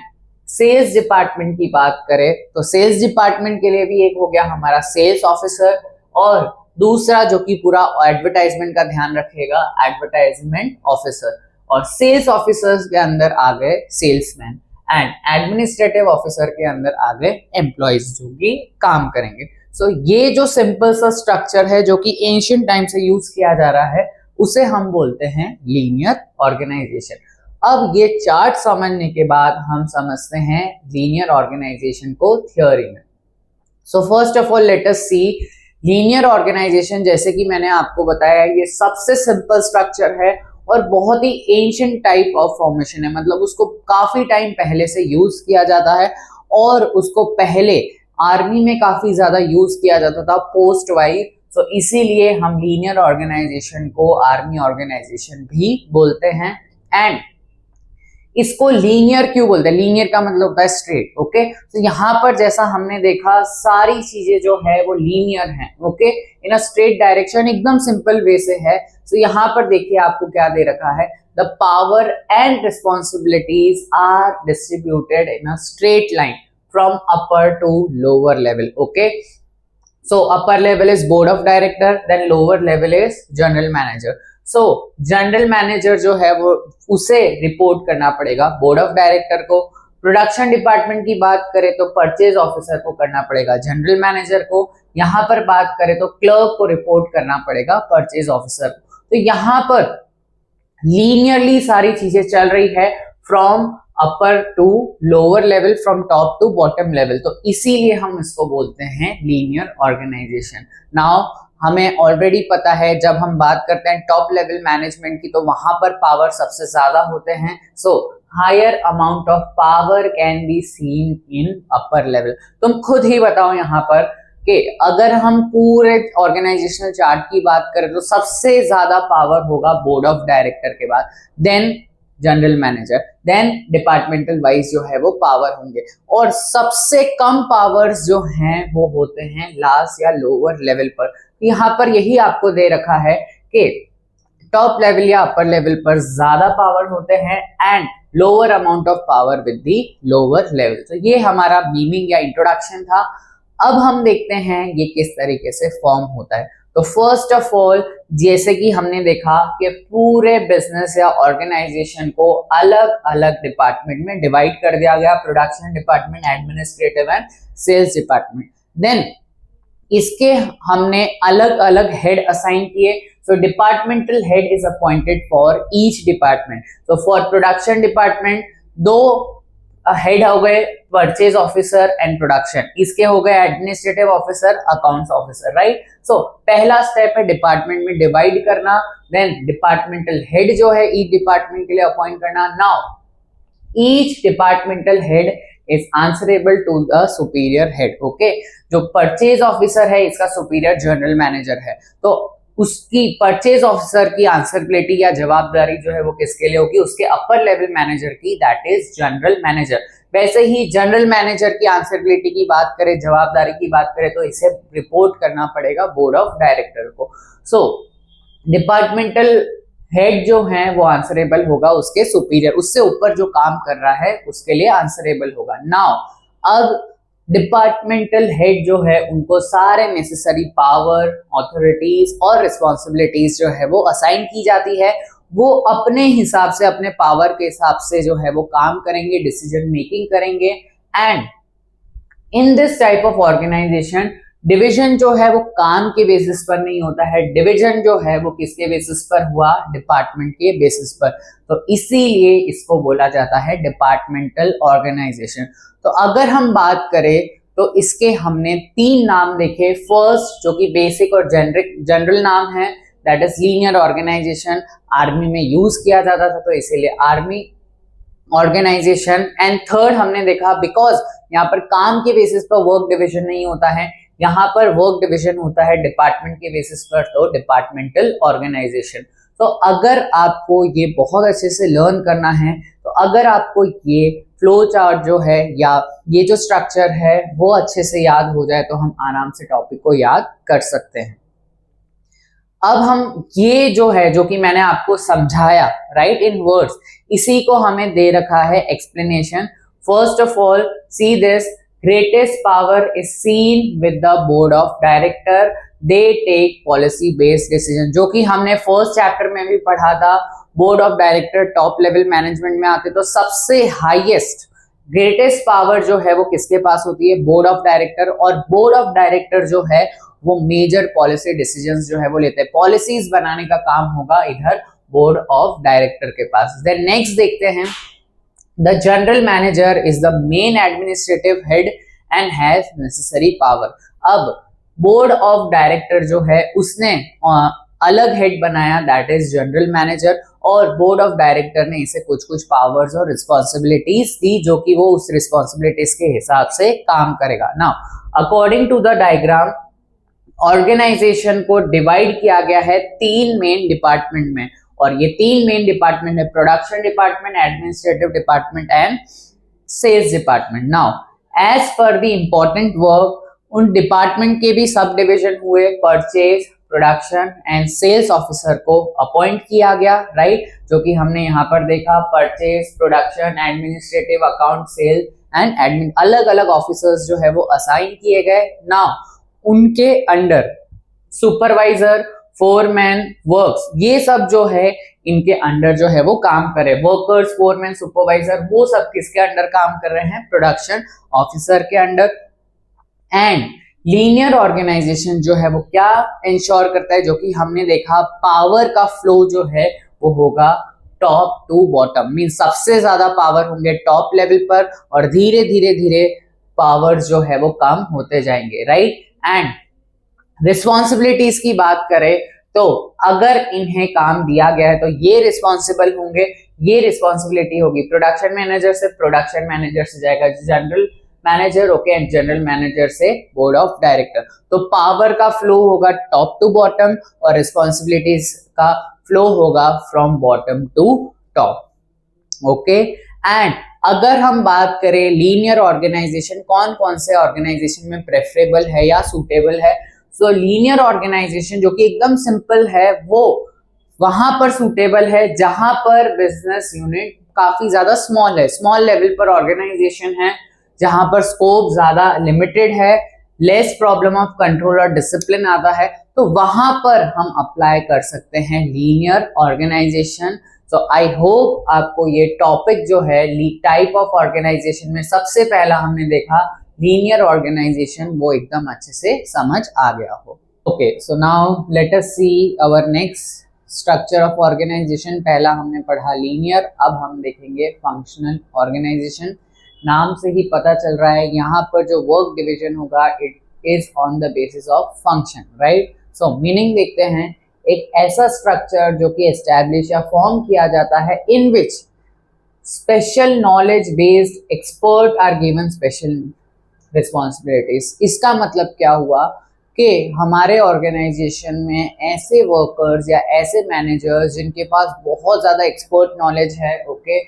सेल्स डिपार्टमेंट की बात करें तो सेल्स डिपार्टमेंट के लिए भी एक हो गया हमारा सेल्स ऑफिसर, और दूसरा जो कि पूरा एडवर्टाइजमेंट का ध्यान रखेगा एडवर्टाइजमेंट ऑफिसर, और सेल्स ऑफिसर्स के अंदर आ गए सेल्समैन, एंड एडमिनिस्ट्रेटिव ऑफिसर के अंदर आ गए एम्प्लॉइज जो कि काम करेंगे। सो ये जो सिंपल सा स्ट्रक्चर है जो कि एंशिएंट टाइम से यूज किया जा रहा है उसे हम बोलते हैं लीनियर ऑर्गेनाइजेशन। अब ये चार्ट समझने के बाद हम समझते हैं लीनियर ऑर्गेनाइजेशन को थ्योरी में। So first of all let us see linear organization. जैसे कि मैंने आपको बताया ये सबसे सिंपल स्ट्रक्चर है और बहुत ही एंशिएंट टाइप ऑफ फॉर्मेशन है, मतलब उसको काफी टाइम पहले से यूज किया जाता है, और उसको पहले आर्मी में काफी ज्यादा यूज किया जाता था पोस्ट वाइज। तो इसीलिए हम लीनियर ऑर्गेनाइजेशन को आर्मी ऑर्गेनाइजेशन भी बोलते हैं। एंड इसको लीनियर क्यों बोलते हैं? लीनियर का मतलब होता है स्ट्रेट, ओके। तो यहाँ पर जैसा हमने देखा सारी चीजें जो है वो लीनियर हैं, okay, in a straight direction, एकदम सिंपल वे से है। तो यहाँ पर देखिए आपको क्या दे रखा है, the power and responsibilities are distributed in a straight line from upper to lower level, okay. So upper level is board of director, then lower level is general manager. So general manager जो है वो उसे report करना पड़ेगा board of director को। Production department की बात करें तो परचेज ऑफिसर को करना पड़ेगा जनरल मैनेजर को। यहाँ पर बात करें तो क्लर्क को रिपोर्ट करना पड़ेगा परचेज ऑफिसर को। तो यहाँ पर लीनियरली सारी चीजें चल रही है from upper to lower level, from top to bottom level. तो इसीलिए हम इसको बोलते हैं लीनियर ऑर्गेनाइजेशन। नाउ हमें ऑलरेडी पता है जब हम बात करते हैं टॉप लेवल मैनेजमेंट की तो वहां पर पावर सबसे ज्यादा होते हैं। So higher amount of power can be seen in upper level. तुम खुद ही बताओ यहाँ पर कि अगर हम पूरे ऑर्गेनाइजेशनल चार्ट की बात करें तो सबसे ज्यादा पावर होगा बोर्ड ऑफ डायरेक्टर के बाद, then general manager, then departmental wise जो है वो पावर होंगे, और सबसे कम पावर्स जो हैं वो होते हैं लास्ट या लोअर लेवल पर। यहाँ पर यही आपको दे रखा है कि टॉप लेवल या अपर लेवल पर ज्यादा पावर होते हैं and lower amount of power with the lower level. तो ये हमारा मीनिंग या इंट्रोडक्शन था। अब हम देखते हैं ये किस तरीके से फॉर्म होता है। तो फर्स्ट ऑफ ऑल जैसे कि हमने देखा कि पूरे बिजनेस या ऑर्गेनाइजेशन को अलग अलग डिपार्टमेंट में डिवाइड कर दिया गया, production department, administrative and sales department. Then इसके हमने अलग अलग हेड असाइन किए। So departmental head is appointed for each department. तो फॉर प्रोडक्शन डिपार्टमेंट 2 हेड हो गए परचेज ऑफिसर एंड प्रोडक्शन, इसके हो गए administrative officer, accounts officer, right. So पहला स्टेप है डिपार्टमेंट में डिवाइड करना, देन डिपार्टमेंटल हेड जो है ईच डिपार्टमेंट के लिए अपॉइंट करना। Now each departmental head is answerable to the superior head, okay. जो परचेज ऑफिसर है इसका सुपीरियर जनरल मैनेजर है, तो उसकी परचेज ऑफिसर की आंसरेबिलिटी या जवाबदारी जो है वो किसके लिए होगी, उसके अपर लेवल मैनेजर की, दैट इज जनरल मैनेजर। वैसे ही जनरल मैनेजर की आंसरेबिलिटी की बात करें, जवाबदारी की बात करें, तो इसे रिपोर्ट करना पड़ेगा बोर्ड ऑफ डायरेक्टर को। सो डिपार्टमेंटल हेड जो है वो आंसरेबल होगा उसके सुपीरियर, उससे ऊपर जो काम कर रहा है उसके लिए आंसरेबल होगा। नाउ अब डिपार्टमेंटल हेड जो है उनको सारे नेसेसरी पावर, ऑथोरिटीज और रिस्पॉन्सिबिलिटीज जो है वो असाइन की जाती है। वो अपने हिसाब से, अपने पावर के हिसाब से जो है वो काम करेंगे, डिसीजन मेकिंग करेंगे। And in this type of organization division जो है वो काम के बेसिस पर नहीं होता है, डिवीजन जो है वो किसके बेसिस पर हुआ, डिपार्टमेंट के बेसिस पर। तो इसीलिए इसको बोला जाता है डिपार्टमेंटल ऑर्गेनाइजेशन। तो अगर हम बात करें तो इसके हमने 3 नाम देखे। फर्स्ट जो कि बेसिक और जनरल नाम है, that is linear organization, army में यूज किया जाता था तो इसीलिए आर्मी ऑर्गेनाइजेशन। एंड थर्ड हमने देखा बिकॉज यहाँ पर काम के बेसिस पर वर्क डिवीजन नहीं होता है, यहाँ पर वर्क डिवीजन होता है डिपार्टमेंट के बेसिस पर, तो डिपार्टमेंटल ऑर्गेनाइजेशन। तो अगर आपको ये बहुत अच्छे से लर्न करना है, तो अगर आपको ये फ्लो चार्ट जो है या ये जो स्ट्रक्चर है वो अच्छे से याद हो जाए तो हम आराम से टॉपिक को याद कर सकते हैं। अब हम ये जो है, जो कि मैंने आपको समझाया राइट इन वर्ड्स, इसी को हमें दे रखा है explanation. First of all see this, greatest power is seen with the board of director, they take policy based decision, जो कि हमने फर्स्ट चैप्टर में भी पढ़ा था। Board of director top level management में आते तो सबसे हाईएस्ट ग्रेटेस्ट पावर जो है वो किसके पास होती है, बोर्ड ऑफ डायरेक्टर। और बोर्ड ऑफ डायरेक्टर जो है वो मेजर पॉलिसी डिसीजंस जो है वो लेते हैं, पॉलिसीज बनाने का काम होगा इधर बोर्ड ऑफ डायरेक्टर के पास। देन नेक्स्ट देखते हैं, the general manager is the main administrative head and has necessary power। अब board of director जो है उसने अलग हेड बनाया, दैट इज जनरल मैनेजर, और बोर्ड ऑफ डायरेक्टर ने इसे कुछ कुछ पावर्स और रिस्पॉन्सिबिलिटीज दी जो कि वो उस रिस्पॉन्सिबिलिटीज के हिसाब से काम करेगा। Now according to the diagram organization को डिवाइड किया गया है 3 मेन डिपार्टमेंट में, और ये 3 मेन डिपार्टमेंट है production department, administrative department and sales department. Now as per the important work उन डिपार्टमेंट के भी सब डिविजन हुए, purchase, production and sales officer को अपॉइंट किया गया, राइट, जो कि हमने यहाँ पर देखा purchase, production, administrative, account, sale and admin, अलग अलग ऑफिसर्स जो है वो असाइन किए गए। नाउ उनके अंडर सुपरवाइजर, फोरमैन, वर्क्स, ये सब जो है इनके अंडर जो है वो काम करे। वर्कर्स, फोरमैन, सुपरवाइजर, वो सब किसके अंडर काम कर रहे हैं, प्रोडक्शन ऑफिसर के अंडर। एंड लीनियर ऑर्गेनाइजेशन जो है वो क्या इंश्योर करता है, जो कि हमने देखा पावर का फ्लो जो है वो होगा टॉप टू बॉटम, मीन सबसे ज्यादा पावर होंगे टॉप लेवल पर और धीरे धीरे धीरे पावर जो है वो कम होते जाएंगे, राइट। एंड रिस्पॉन्सिबिलिटीज की बात करें तो अगर इन्हें काम दिया गया है तो ये रिस्पॉन्सिबल होंगे, ये रिस्पॉन्सिबिलिटी होगी प्रोडक्शन मैनेजर से, प्रोडक्शन मैनेजर से जाएगा general manager, okay, and general manager से बोर्ड ऑफ डायरेक्टर। तो पावर का फ्लो होगा टॉप टू बॉटम और रिस्पॉन्सिबिलिटीज का फ्लो होगा from bottom to top, okay. And अगर हम बात करें लीनियर ऑर्गेनाइजेशन कौन कौन से ऑर्गेनाइजेशन में प्रेफरेबल है या सुटेबल है, तो लीनियर ऑर्गेनाइजेशन जो कि एकदम सिंपल है वो वहां पर सुटेबल है जहां पर बिजनेस यूनिट काफी ज्यादा स्मॉल है, स्मॉल लेवल पर ऑर्गेनाइजेशन है, जहां पर स्कोप ज्यादा लिमिटेड है, लेस प्रॉब्लम ऑफ कंट्रोल और डिसिप्लिन आता है, तो वहां पर हम अप्लाई कर सकते हैं लीनियर ऑर्गेनाइजेशन। तो आई होप आपको ये टॉपिक जो है टाइप ऑफ ऑर्गेनाइजेशन में सबसे पहला हमने देखा लीनियर ऑर्गेनाइजेशन, वो एकदम अच्छे से समझ आ गया हो। Okay, so now let us see our next structure of organization. पहला हमने पढ़ा लीनियर, अब हम देखेंगे फंक्शनल ऑर्गेनाइजेशन। नाम से ही पता चल रहा है यहाँ पर जो वर्क डिवीजन होगा it is on the basis of function, right. So meaning देखते हैं, एक ऐसा स्ट्रक्चर जो कि एस्टैब्लिश या फॉर्म किया जाता है in which special knowledge based expert are given special responsibilities. इसका मतलब क्या हुआ कि हमारे ऑर्गेनाइजेशन में ऐसे वर्कर्स या ऐसे मैनेजर्स जिनके पास बहुत ज़्यादा एक्सपर्ट नॉलेज है, ओके,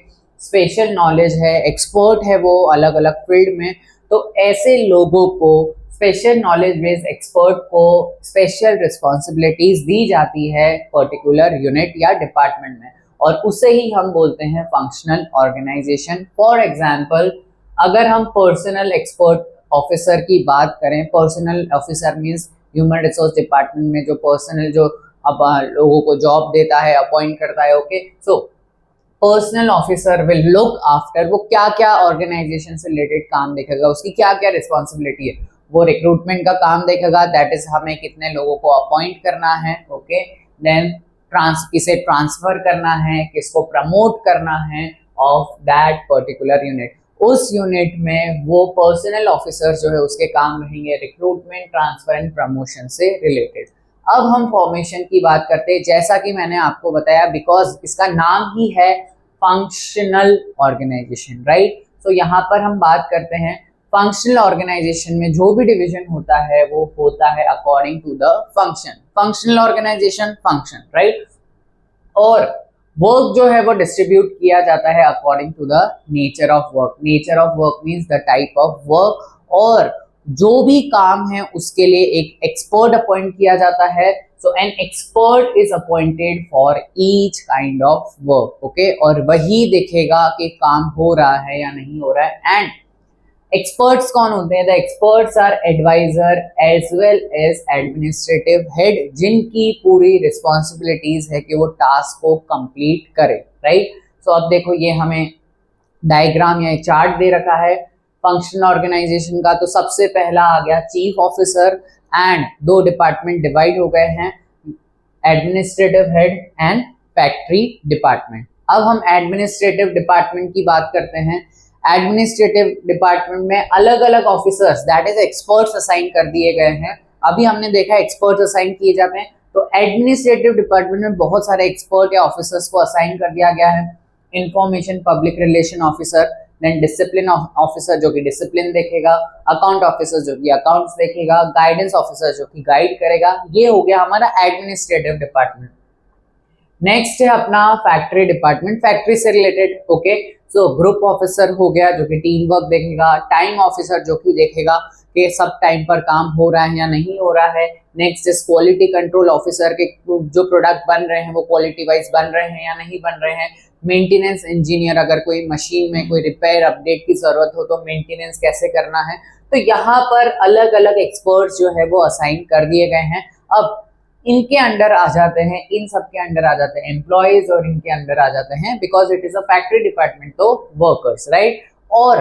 स्पेशल नॉलेज है, एक्सपर्ट है वो अलग अलग फील्ड में, तो ऐसे लोगों को, स्पेशल नॉलेज बेस्ड एक्सपर्ट को स्पेशल रिस्पॉन्सिबिलिटीज दी जाती है पर्टिकुलर यूनिट या डिपार्टमेंट में, और उसे ही हम बोलते हैं फंक्शनल ऑर्गेनाइजेशन। फॉर एग्जाम्पल, अगर हम पर्सनल एक्सपर्ट ऑफिसर की बात करें, personal officer means human resource department में जो पर्सनल जो अब लोगों को जॉब देता है, अपॉइंट करता है, okay. So personal officer will look after, वो क्या क्या ऑर्गेनाइजेशन से रिलेटेड काम देखेगा, उसकी क्या क्या रिस्पॉन्सिबिलिटी है। वो रिक्रूटमेंट का काम देखेगा, दैट इज हमें कितने लोगों को अपॉइंट करना है, ओके। देन किसे ट्रांसफर करना है, किसको प्रमोट करना है ऑफ दैट पर्टिकुलर यूनिट। उस यूनिट में वो पर्सनल ऑफिसर जो है उसके काम रहेंगे रिक्रूटमेंट, ट्रांसफर एंड प्रमोशन से रिलेटेड। अब हम फॉर्मेशन की बात करते हैं, जैसा कि मैंने आपको बताया, बिकॉज इसका नाम ही है फंक्शनल ऑर्गेनाइजेशन, राइट। तो यहाँ पर हम बात करते हैं फंक्शनल ऑर्गेनाइजेशन में जो भी डिवीजन होता है वो होता है according to the function. Functional organization function, right. और वर्क जो है वो डिस्ट्रीब्यूट किया जाता है according to the nature of work. Nature of work means the type of work, और जो भी काम है उसके लिए एक एक्सपर्ट अपॉइंट किया जाता है। So an expert is appointed for each kind of work, okay. और वही देखेगा कि काम हो रहा है या नहीं हो रहा है। एंड एक्सपर्ट्स कौन होते हैं? The experts are advisor as well as administrative head, जिनकी पूरी रिस्पॉन्सिबिलिटीज है कि वो टास्क को कंप्लीट करे, राइट। सो अब देखो, ये हमें डायग्राम या चार्ट दे रखा है फंक्शनल ऑर्गेनाइजेशन का। तो सबसे पहला आ गया चीफ ऑफिसर, एंड दो डिपार्टमेंट डिवाइड हो गए हैं, administrative head and factory department. अब हम एडमिनिस्ट्रेटिव डिपार्टमेंट की बात करते हैं। एडमिनिस्ट्रेटिव डिपार्टमेंट में अलग अलग officers that is experts assign कर दिए गए हैं। अभी हमने देखा एक्सपर्ट्स असाइन किए जाते हैं, तो एडमिनिस्ट्रेटिव डिपार्टमेंट में बहुत सारे एक्सपर्ट या ऑफिसर्स को असाइन कर दिया गया है। Information public relation officer, then discipline officer जो कि डिसिप्लिन देखेगा, अकाउंट ऑफिसर जो कि अकाउंट्स देखेगा, गाइडेंस ऑफिसर जो कि गाइड करेगा। ये हो गया हमारा एडमिनिस्ट्रेटिव डिपार्टमेंट। नेक्स्ट है अपना फैक्ट्री डिपार्टमेंट, फैक्ट्री से related, okay. So group officer हो गया जो कि टीम वर्क देखेगा, टाइम ऑफिसर जो कि देखेगा कि सब टाइम पर काम हो रहा है या नहीं हो रहा है। Next is quality control officer के जो प्रोडक्ट बन रहे हैं वो क्वालिटी वाइज बन रहे हैं या नहीं बन रहे हैं। मेंटेनेंस इंजीनियर, अगर कोई मशीन में कोई रिपेयर अपडेट की जरूरत हो तो मेंटेनेंस कैसे करना है। तो यहाँ पर अलग अलग एक्सपर्ट्स जो है वो असाइन कर दिए गए हैं। अब इनके अंडर आ जाते हैं, इन सब के अंडर आ जाते हैं एम्प्लॉयज, और इनके अंडर आ जाते हैं, because it is a factory department, तो वर्कर्स, राइट। और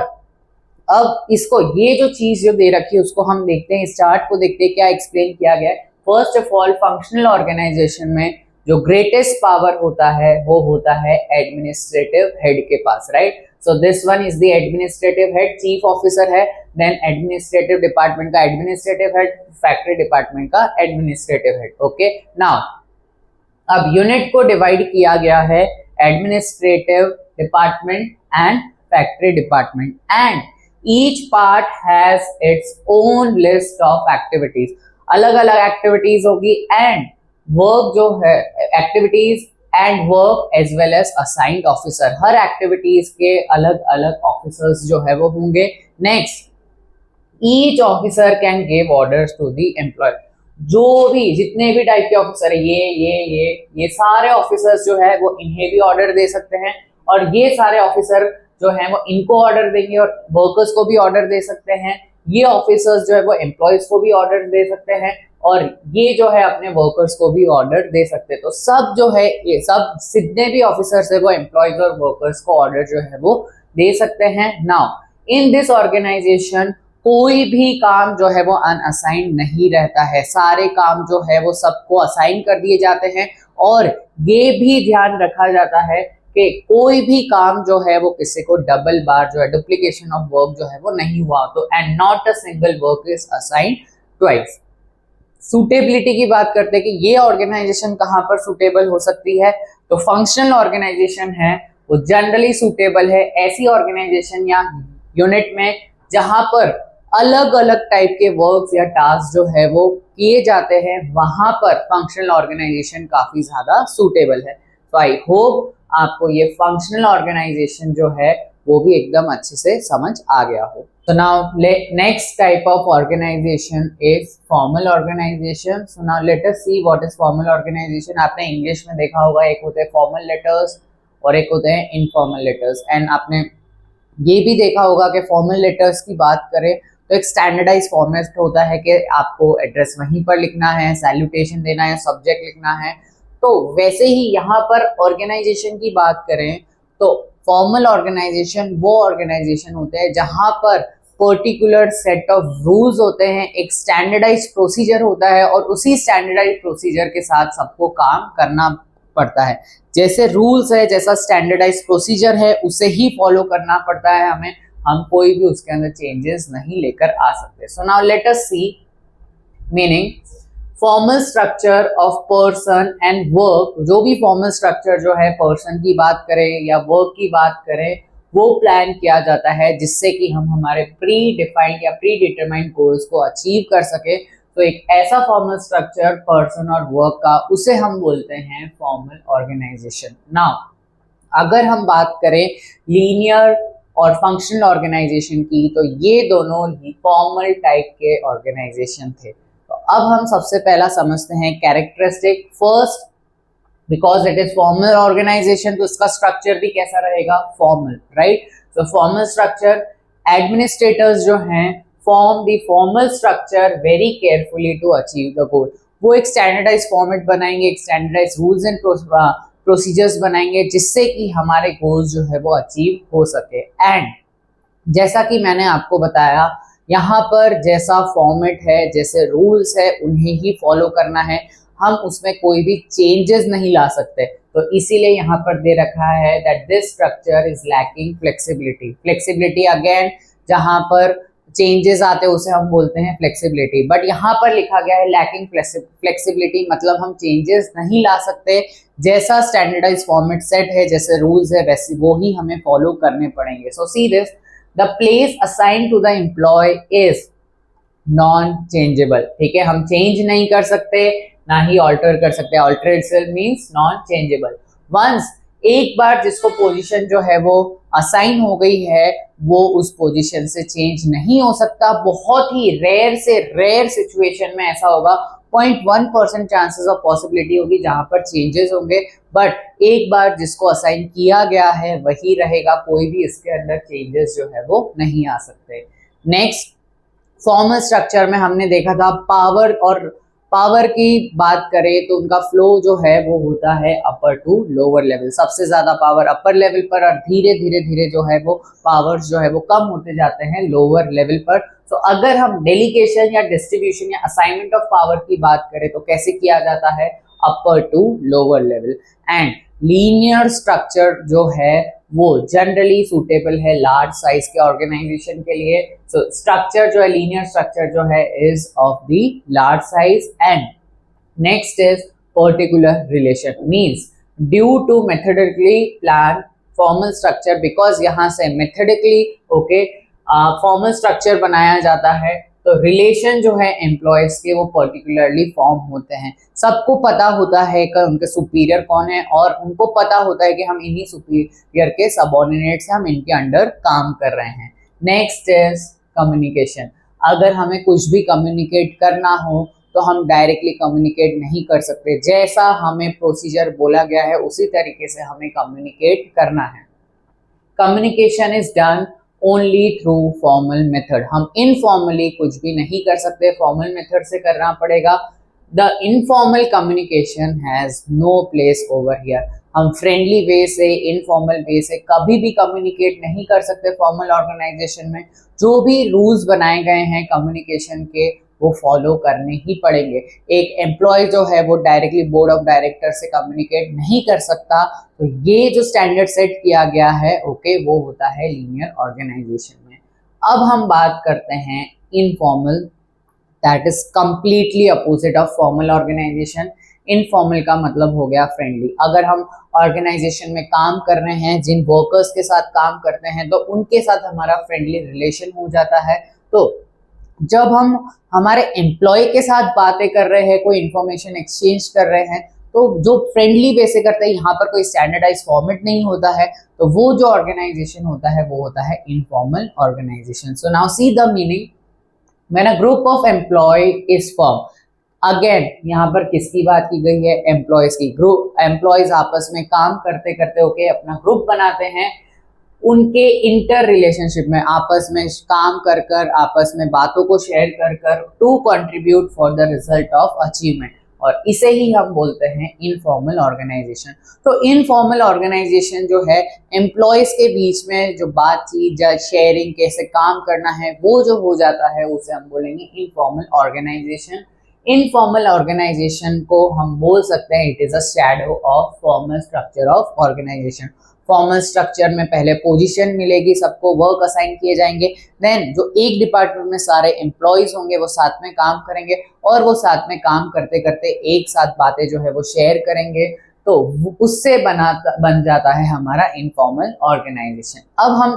अब इसको ये जो चीज जो दे रखी है उसको हम देखते हैं, इस चार्ट को देखते हैं क्या एक्सप्लेन किया गया है। First of all, functional organization में जो ग्रेटेस्ट पावर होता है वो होता है एडमिनिस्ट्रेटिव हेड के पास, right. So this one is the administrative head, chief officer है, देन एडमिनिस्ट्रेटिव डिपार्टमेंट का एडमिनिस्ट्रेटिव हेड, फैक्ट्री डिपार्टमेंट का एडमिनिस्ट्रेटिव हेड, ओके। नाउ अब यूनिट को डिवाइड किया गया है administrative department and factory department, and each part has its own list of activities. अलग अलग एक्टिविटीज होगी, एंड वर्क जो है activities and work as well as assigned officer, हर एक्टिविटीज के अलग अलग ऑफिसर्स जो है वो होंगे। Next, each officer can give orders to the employ. जो भी जितने भी टाइप के ऑफिसर है, ये सारे ऑफिसर्स जो है वो इन्हें भी ऑर्डर दे सकते हैं, और ये सारे ऑफिसर जो है वो इनको ऑर्डर देंगे, और वर्कर्स को भी ऑर्डर दे सकते हैं। ये ऑफिसर्स जो है वो एम्प्लॉयज को भी ऑर्डर दे सकते हैं, और ये जो है अपने वर्कर्स को भी ऑर्डर दे सकते हैं। तो सब जो है, ये सब जितने भी ऑफिसर्स है वो एम्प्लॉयज और वर्कर्स को ऑर्डर जो है वो दे सकते हैं। नाउ इन दिस ऑर्गेनाइजेशन कोई भी काम जो है वो अनअसाइंड नहीं रहता है, सारे काम जो है वो सबको असाइन कर दिए जाते हैं, और ये भी ध्यान रखा जाता है कि कोई भी काम जो है वो किसी को डबल बार जो है डुप्लीकेशन ऑफ वर्क जो है वो नहीं हुआ, तो and not a single work is assigned twice. Suitability की बात करते हैं कि ये ऑर्गेनाइजेशन कहाँ पर सूटेबल हो सकती है, तो फंक्शनल ऑर्गेनाइजेशन है वो जनरली सूटेबल है ऐसी ऑर्गेनाइजेशन या यूनिट में जहां पर अलग अलग टाइप के वर्क्स या टास्क जो है वो किए जाते हैं, वहां पर फंक्शनल ऑर्गेनाइजेशन काफी ज्यादा सूटेबल है। तो आई होप आपको ये फंक्शनल ऑर्गेनाइजेशन जो है वो भी एकदम अच्छे से समझ आ गया हो। So now next type of organization is formal organization. So now let us see what is formal organization. आपने इंग्लिश में देखा होगा, एक होते हैं फॉर्मल लेटर्स और एक होते हैं इनफॉर्मल लेटर्स। एंड आपने ये भी देखा होगा कि फॉर्मल लेटर्स की बात करें तो एक स्टैंडर्डाइज फॉर्मेट होता है कि आपको एड्रेस वहीं पर लिखना है, सैल्यूटेशन देना है, सब्जेक्ट लिखना है। तो वैसे ही यहाँ पर ऑर्गेनाइजेशन की बात करें तो फॉर्मल ऑर्गेनाइजेशन वो ऑर्गेनाइजेशन होते हैं जहां पर पर्टिकुलर सेट ऑफ रूल्स होते हैं, एक स्टैंडर्डाइज प्रोसीजर होता है और उसी स्टैंडर्डाइज प्रोसीजर के साथ सबको काम करना पड़ता है। जैसे रूल्स है, जैसा स्टैंडर्डाइज प्रोसीजर है, उसे ही फॉलो करना पड़ता है हमें, हम कोई भी उसके अंदर चेंजेस नहीं लेकर आ सकते। So now let us see meaning formal structure of person and work. जो भी फॉर्मल स्ट्रक्चर जो है पर्सन की बात करें या वर्क की बात करें वो प्लान किया जाता है जिससे कि हम हमारे प्री डिफाइंड या प्री डिटरमाइंड गोल्स को अचीव कर सके। तो एक ऐसा फॉर्मल स्ट्रक्चर पर्सन और वर्क का उसे हम बोलते हैं फॉर्मल ऑर्गेनाइजेशन। नाउ अगर हम बात करें लीनियर और फंक्शनल ऑर्गेनाइजेशन की तो ये दोनों ही फॉर्मल टाइप के ऑर्गेनाइजेशन थे। तो अब हम सबसे पहला समझते हैं characteristic first. Because it is formal organization तो इसका स्ट्रक्चर भी कैसा रहेगा, फॉर्मल, राइट। तो फॉर्मल स्ट्रक्चर, एडमिनिस्ट्रेटर्स जो हैं form the formal structure very carefully to achieve the goal. वो एक स्टैंडर्डाइज फॉर्मेट बनाएंगे, एक स्टैंडर्डाइज रूल्स एंड प्रोसीजर्स बनाएंगे जिससे कि हमारे गोल्स जो है वो अचीव हो सके। एंड जैसा कि मैंने आपको बताया यहाँ पर जैसा फॉर्मेट है, जैसे रूल्स है, उन्हें ही फॉलो करना है, हम उसमें कोई भी चेंजेस नहीं ला सकते। तो इसीलिए यहाँ पर दे रखा है that this structure is lacking flexibility. Flexibility again जहाँ पर चेंजेस आते हैं उसे हम बोलते हैं फ्लेक्सिबिलिटी, बट यहाँ पर लिखा गया है लैकिंग फ्लेक्सिबिलिटी, मतलब हम चेंजेस नहीं ला सकते। जैसा स्टैंडर्डाइज फॉर्मेट सेट है, जैसे रूल्स है, वैसे वो ही हमें फॉलो करने पड़ेंगे। So see this, the place assigned to the employ is non changeable. ठीक है, हम चेंज नहीं कर सकते ना ही ऑल्टर कर सकते। Alter itself means non changeable. Once एक बार जिसको पोजीशन जो है वो असाइन हो गई है वो उस पोजीशन से चेंज नहीं हो सकता। बहुत ही रेयर से रेयर सिचुएशन में ऐसा होगा, 0.1% चांसेस ऑफ पॉसिबिलिटी होगी जहां पर चेंजेस होंगे, बट एक बार जिसको असाइन किया गया है वही रहेगा, कोई भी इसके अंदर चेंजेस जो है वो नहीं आ सकते। नेक्स्ट, फॉर्मल स्ट्रक्चर में हमने देखा था पावर, और पावर की बात करें तो उनका फ्लो जो है वो होता है अपर टू लोअर लेवल। सबसे ज्यादा पावर अपर लेवल पर और धीरे धीरे धीरे जो है वो पावर्स जो है वो कम होते जाते हैं लोअर लेवल पर। तो अगर हम डेलीगेशन या डिस्ट्रीब्यूशन या असाइनमेंट ऑफ पावर की बात करें तो कैसे किया जाता है, अपर to lower level. And linear structure जो है वो जनरली सूटेबल है लार्ज साइज के ऑर्गेनाइजेशन के लिए। सो स्ट्रक्चर जो है, लीनियर स्ट्रक्चर जो है is of the large size. And next is particular relation, means due to methodically plan formal structure, because यहाँ से मेथोडिकली ओके फॉर्मल स्ट्रक्चर बनाया जाता है तो रिलेशन जो है एम्प्लॉयज के वो पर्टिकुलरली फॉर्म होते हैं। सबको पता होता है कि उनके सुपीरियर कौन है और उनको पता होता है कि हम इन्हीं सुपीरियर के सबऑर्डिनेट से हम इनके अंडर काम कर रहे हैं। Next is communication. अगर हमें कुछ भी कम्युनिकेट करना हो तो हम डायरेक्टली कम्युनिकेट नहीं कर सकते, जैसा हमें प्रोसीजर बोला गया है उसी तरीके से हमें कम्युनिकेट करना है। Communication is done only through formal method. हम इनफॉर्मली कुछ भी नहीं कर सकते, फॉर्मल मेथड से करना पड़ेगा। The informal communication has no place over here. हम फ्रेंडली वे से, इनफॉर्मल वे से कभी भी कम्युनिकेट नहीं कर सकते फॉर्मल ऑर्गेनाइजेशन में। जो भी रूल्स बनाए गए हैं कम्युनिकेशन के वो फॉलो करने ही पड़ेंगे। एक एम्प्लॉय जो है वो डायरेक्टली बोर्ड ऑफ डायरेक्टर से कम्युनिकेट नहीं कर सकता, तो ये जो स्टैंडर्ड सेट किया गया है ओके वो होता है लीनियर ऑर्गेनाइजेशन में। अब हम बात करते हैं informal, that is completely opposite of formal organization. Informal का मतलब हो गया फ्रेंडली। अगर हम ऑर्गेनाइजेशन में काम कर रहे हैं, जिन वर्कर्स के साथ काम करते हैं, तो उनके साथ हमारा फ्रेंडली रिलेशन हो जाता है। तो जब हम हमारे एम्प्लॉय के साथ बातें कर रहे हैं, कोई इंफॉर्मेशन एक्सचेंज कर रहे हैं, तो जो फ्रेंडली वे से करते हैं, यहाँ पर कोई स्टैंडर्डाइज फॉर्मेट नहीं होता है, तो वो जो ऑर्गेनाइजेशन होता है वो होता है informal organization. So now see the meaning when a group of employ is form. Again यहाँ पर किसकी बात की गई है? एम्प्लॉयज की। ग्रुप एम्प्लॉयज आपस में काम करते करते ओके अपना ग्रुप बनाते हैं, उनके इंटर रिलेशनशिप में आपस में काम कर कर, आपस में बातों को शेयर कर कर to contribute for the result of achievement, और इसे ही हम बोलते हैं इनफॉर्मल ऑर्गेनाइजेशन। तो इनफॉर्मल ऑर्गेनाइजेशन जो है एम्प्लॉयज के बीच में जो बातचीत या शेयरिंग, कैसे काम करना है, वो जो हो जाता है उसे हम बोलेंगे इनफॉर्मल ऑर्गेनाइजेशन। इनफॉर्मल ऑर्गेनाइजेशन को हम बोल सकते हैं it is a shadow of formal structure of organization. Formal structure में पहले पोजीशन मिलेगी, सबको वर्क असाइन किए जाएंगे, देन जो एक डिपार्टमेंट में सारे एम्प्लॉयज होंगे वो साथ में काम करेंगे, और वो साथ में काम करते करते एक साथ बातें जो है वो शेयर करेंगे, तो उससे बन जाता है हमारा इनफॉर्मल ऑर्गेनाइजेशन। अब हम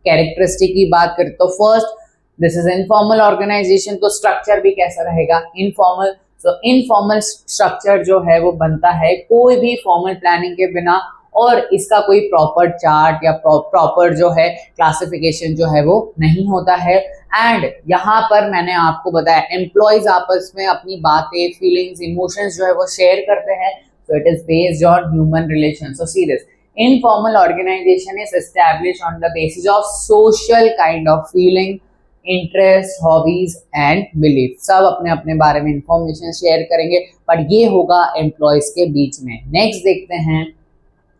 कैरेक्टरिस्टिक की बात करें तो first this is informal organization, तो स्ट्रक्चर भी कैसा रहेगा? इनफॉर्मल। तो इनफॉर्मल स्ट्रक्चर जो है वो बनता है कोई भी फॉर्मल प्लानिंग के बिना, और इसका कोई प्रॉपर चार्ट या प्रॉपर जो है क्लासिफिकेशन जो है वो नहीं होता है। एंड यहाँ पर मैंने आपको बताया एम्प्लॉयज आपस में अपनी बातें, फीलिंग्स, इमोशंस जो है वो शेयर करते हैं, so it is based on human relations. So see this, informal organization is established on the basis of social kind of feeling, interest, hobbies and belief. सब अपने अपने बारे में इंफॉर्मेशन शेयर करेंगे, बट ये होगा एम्प्लॉयज के बीच में। नेक्स्ट देखते हैं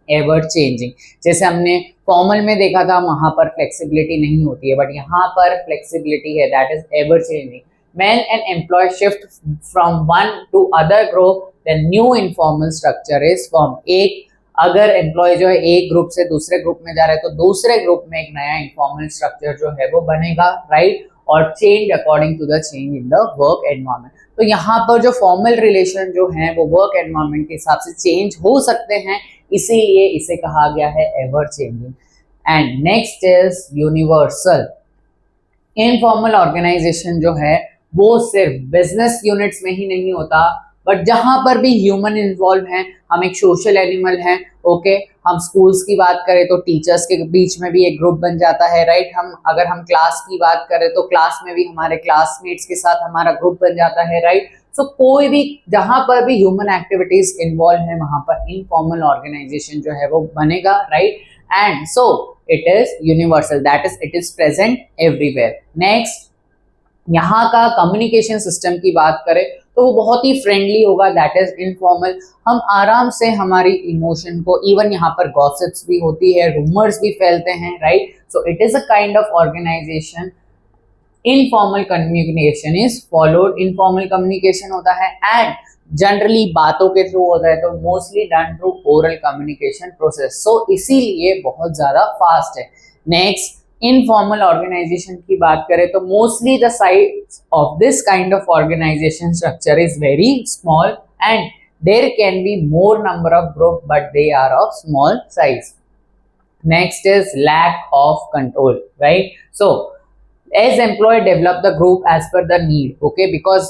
एवर चेंजिंग। जैसे हमने फॉर्मल में देखा था वहां पर फ्लेक्सिबिलिटी नहीं होती है, बट यहाँ पर फ्लेक्सिबिलिटी है, that is ever changing. When an employee shift from one to other group, then new informal structure is formed. एक अगर एम्प्लॉय जो है एक ग्रुप से दूसरे ग्रुप में जा रहा है, तो दूसरे ग्रुप में एक नया इनफॉर्मल स्ट्रक्चर जो है वो बनेगा, राइट, और change according to the change in the work environment. तो यहाँ पर जो फॉर्मल रिलेशन जो है वो वर्क एनवायरनमेंट के हिसाब से चेंज हो सकते हैं, इसीलिए इसे कहा गया है ever changing. And next is universal. Informal organization जो है वो सिर्फ बिजनेस यूनिट्स में ही नहीं होता, बट जहां पर भी ह्यूमन इन्वॉल्व हैं, हम एक सोशल एनिमल हैं, ओके। हम स्कूल्स की बात करें तो टीचर्स के बीच में भी एक ग्रुप बन जाता है, राइट। अगर हम क्लास की बात करें तो क्लास में भी हमारे क्लासमेट्स के साथ हमारा ग्रुप बन जाता है, राइट। सो कोई भी जहां पर भी ह्यूमन एक्टिविटीज इन्वॉल्व है वहां पर इनफॉर्मल ऑर्गेनाइजेशन जो है वो बनेगा, right. And so it is universal, that is it is present everywhere. Next, यहाँ का कम्युनिकेशन सिस्टम की बात करें तो वो बहुत ही फ्रेंडली होगा, दैट इज इनफॉर्मल। हम आराम से हमारी इमोशन को, इवन यहाँ पर गॉसिप्स भी होती है, रूमर्स भी फैलते हैं, right. So it is a kind of organization. Informal communication is followed, informal communication होता है एंड जनरली बातों के थ्रू होता है, तो mostly done through oral communication process, so इसीलिए बहुत ज्यादा फास्ट है। नेक्स्ट, इनफॉर्मल ऑर्गेनाइजेशन की बात करें तो mostly the size of this kind of organization structure is very small and there can be more number of group but they are of small size. Next is lack of control, right. So as employee develop the group as per the need, okay, because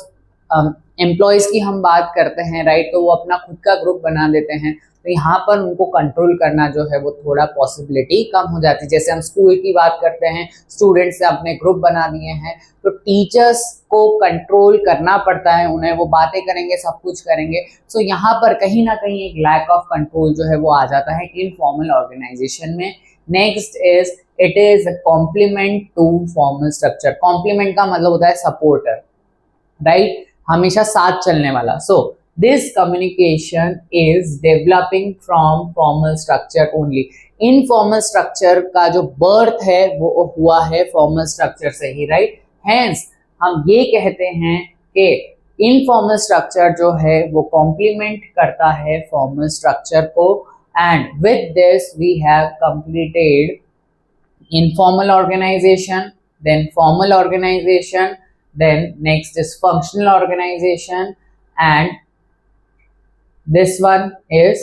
employees की हम बात करते हैं, right, तो वो अपना खुद का ग्रुप बना देते हैं, तो यहाँ पर उनको कंट्रोल करना जो है वो थोड़ा पॉसिबिलिटी कम हो जाती है। जैसे हम स्कूल की बात करते हैं, स्टूडेंट्स से अपने ग्रुप बना दिए हैं, तो टीचर्स को कंट्रोल करना पड़ता है, उन्हें वो बातें करेंगे, सब कुछ करेंगे, सो यहाँ पर कहीं ना कहीं एक लैक ऑफ कंट्रोल जो है वो आ जाता है इनफॉर्मल ऑर्गेनाइजेशन में। Next is it is complement to formal structure. Complement का मतलब होता है सपोर्टर, राइट, हमेशा साथ चलने वाला। So this communication is developing from formal structure only. Informal structure का जो बर्थ है वो हुआ है फॉर्मल स्ट्रक्चर से ही, राइट। हेंस हम ये कहते हैं कि इनफॉर्मल स्ट्रक्चर जो है वो कॉम्प्लीमेंट करता है फॉर्मल स्ट्रक्चर को, and with this we have completed informal organization, then formal organization, then next is functional organization, and this one is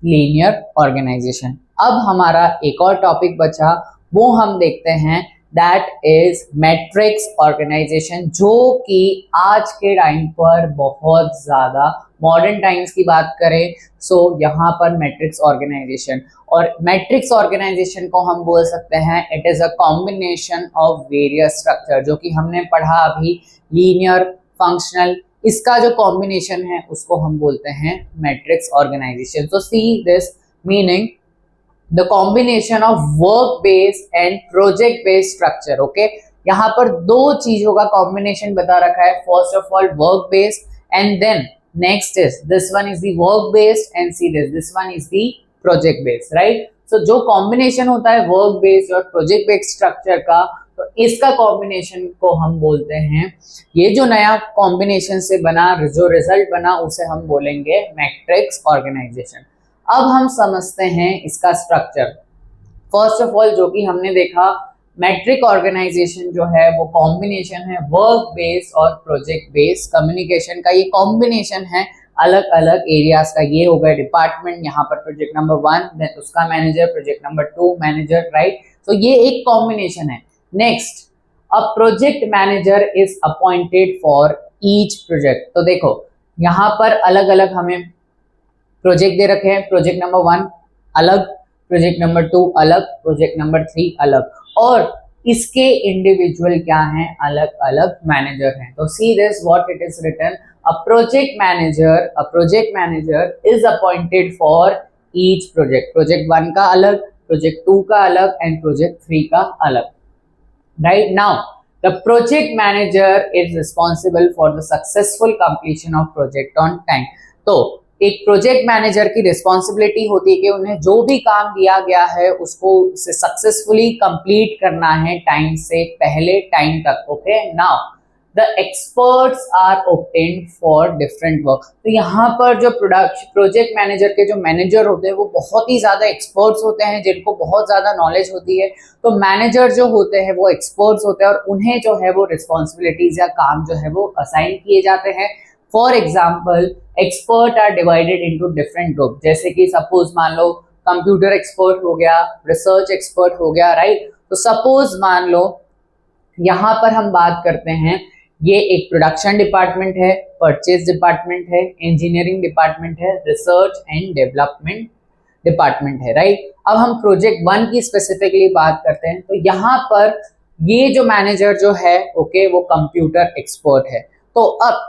linear organization. अब हमारा एक और टॉपिक बचा, वो हम देखते हैं, दैट इज मैट्रिक्स ऑर्गेनाइजेशन, जो कि आज के टाइम पर बहुत ज़्यादा मॉडर्न टाइम्स की बात करें यहाँ पर मैट्रिक्स ऑर्गेनाइजेशन, और मैट्रिक्स ऑर्गेनाइजेशन को हम बोल सकते हैं it is a combination of various structure, जो कि हमने पढ़ा अभी लीनियर फंक्शनल, इसका जो कॉम्बिनेशन है उसको हम बोलते हैं मैट्रिक्स ऑर्गेनाइजेशन. तो see this meaning the combination of work based and project based structure. okay, यहाँ पर दो चीजों का कॉम्बिनेशन बता रखा है. First of all work based, and then next is this one is the work based, and see this one is the project based, right. So जो combination होता है वर्क बेस्ड और प्रोजेक्ट बेस्ड स्ट्रक्चर का, तो इसका combination को हम बोलते हैं, ये जो नया कॉम्बिनेशन से बना, जो रिजल्ट बना, उसे हम बोलेंगे मैट्रिक्स ऑर्गेनाइजेशन. अब हम समझते हैं इसका स्ट्रक्चर. फर्स्ट ऑफ ऑल जो कि हमने देखा, मैट्रिक ऑर्गेनाइजेशन जो है वो कॉम्बिनेशन है वर्क बेस्ड और प्रोजेक्ट बेस्ड कम्युनिकेशन का. ये कॉम्बिनेशन है अलग अलग एरियाज का. ये हो गया डिपार्टमेंट, यहाँ पर प्रोजेक्ट नंबर 1, देन उसका manager, project number 2 manager, right. तो ये एक कॉम्बिनेशन है. Next, a project manager is appointed for each project. तो देखो यहाँ पर अलग अलग हमें प्रोजेक्ट दे रखे हैं. प्रोजेक्ट नंबर 1 अलग, प्रोजेक्ट नंबर 2 अलग, प्रोजेक्ट नंबर 3 अलग, और इसके इंडिविजुअल क्या हैं, अलग अलग मैनेजर हैं. तो see this what it is written, a project manager is appointed for each project. Project 1 का अलग, प्रोजेक्ट 2 का अलग, एंड प्रोजेक्ट 3 का अलग, right. Now the project manager is responsible for the successful completion of project on time. तो एक project manager की responsibility होती है कि उन्हें जो भी काम दिया गया है उसको सक्सेसफुली कंप्लीट करना है टाइम से पहले, टाइम तक. Okay, now the experts are obtained for different work. तो यहाँ पर जो प्रोजेक्ट मैनेजर के जो मैनेजर होते हैं वो बहुत ही ज़्यादा एक्सपर्ट्स होते हैं, जिनको बहुत ज़्यादा नॉलेज होती है. तो मैनेजर जो होते हैं वो एक्सपर्ट्स होते हैं, और उन्हें जो है वो रिस्पॉन्सिबिलिटीज या काम जो है वो असाइन किए जाते हैं. For example, expert are divided into different group. जैसे कि सपोज मान लो कंप्यूटर एक्सपर्ट हो गया, रिसर्च एक्सपर्ट हो गया, राइट. तो सपोज मान लो यहाँ पर हम बात करते हैं, ये एक प्रोडक्शन डिपार्टमेंट है, परचेज डिपार्टमेंट है, इंजीनियरिंग डिपार्टमेंट है, रिसर्च एंड डेवलपमेंट डिपार्टमेंट है, राइट. अब हम प्रोजेक्ट 1 की स्पेसिफिकली बात करते हैं. तो यहाँ पर ये जो मैनेजर जो है, ओके, वो कंप्यूटर एक्सपर्ट है. तो अब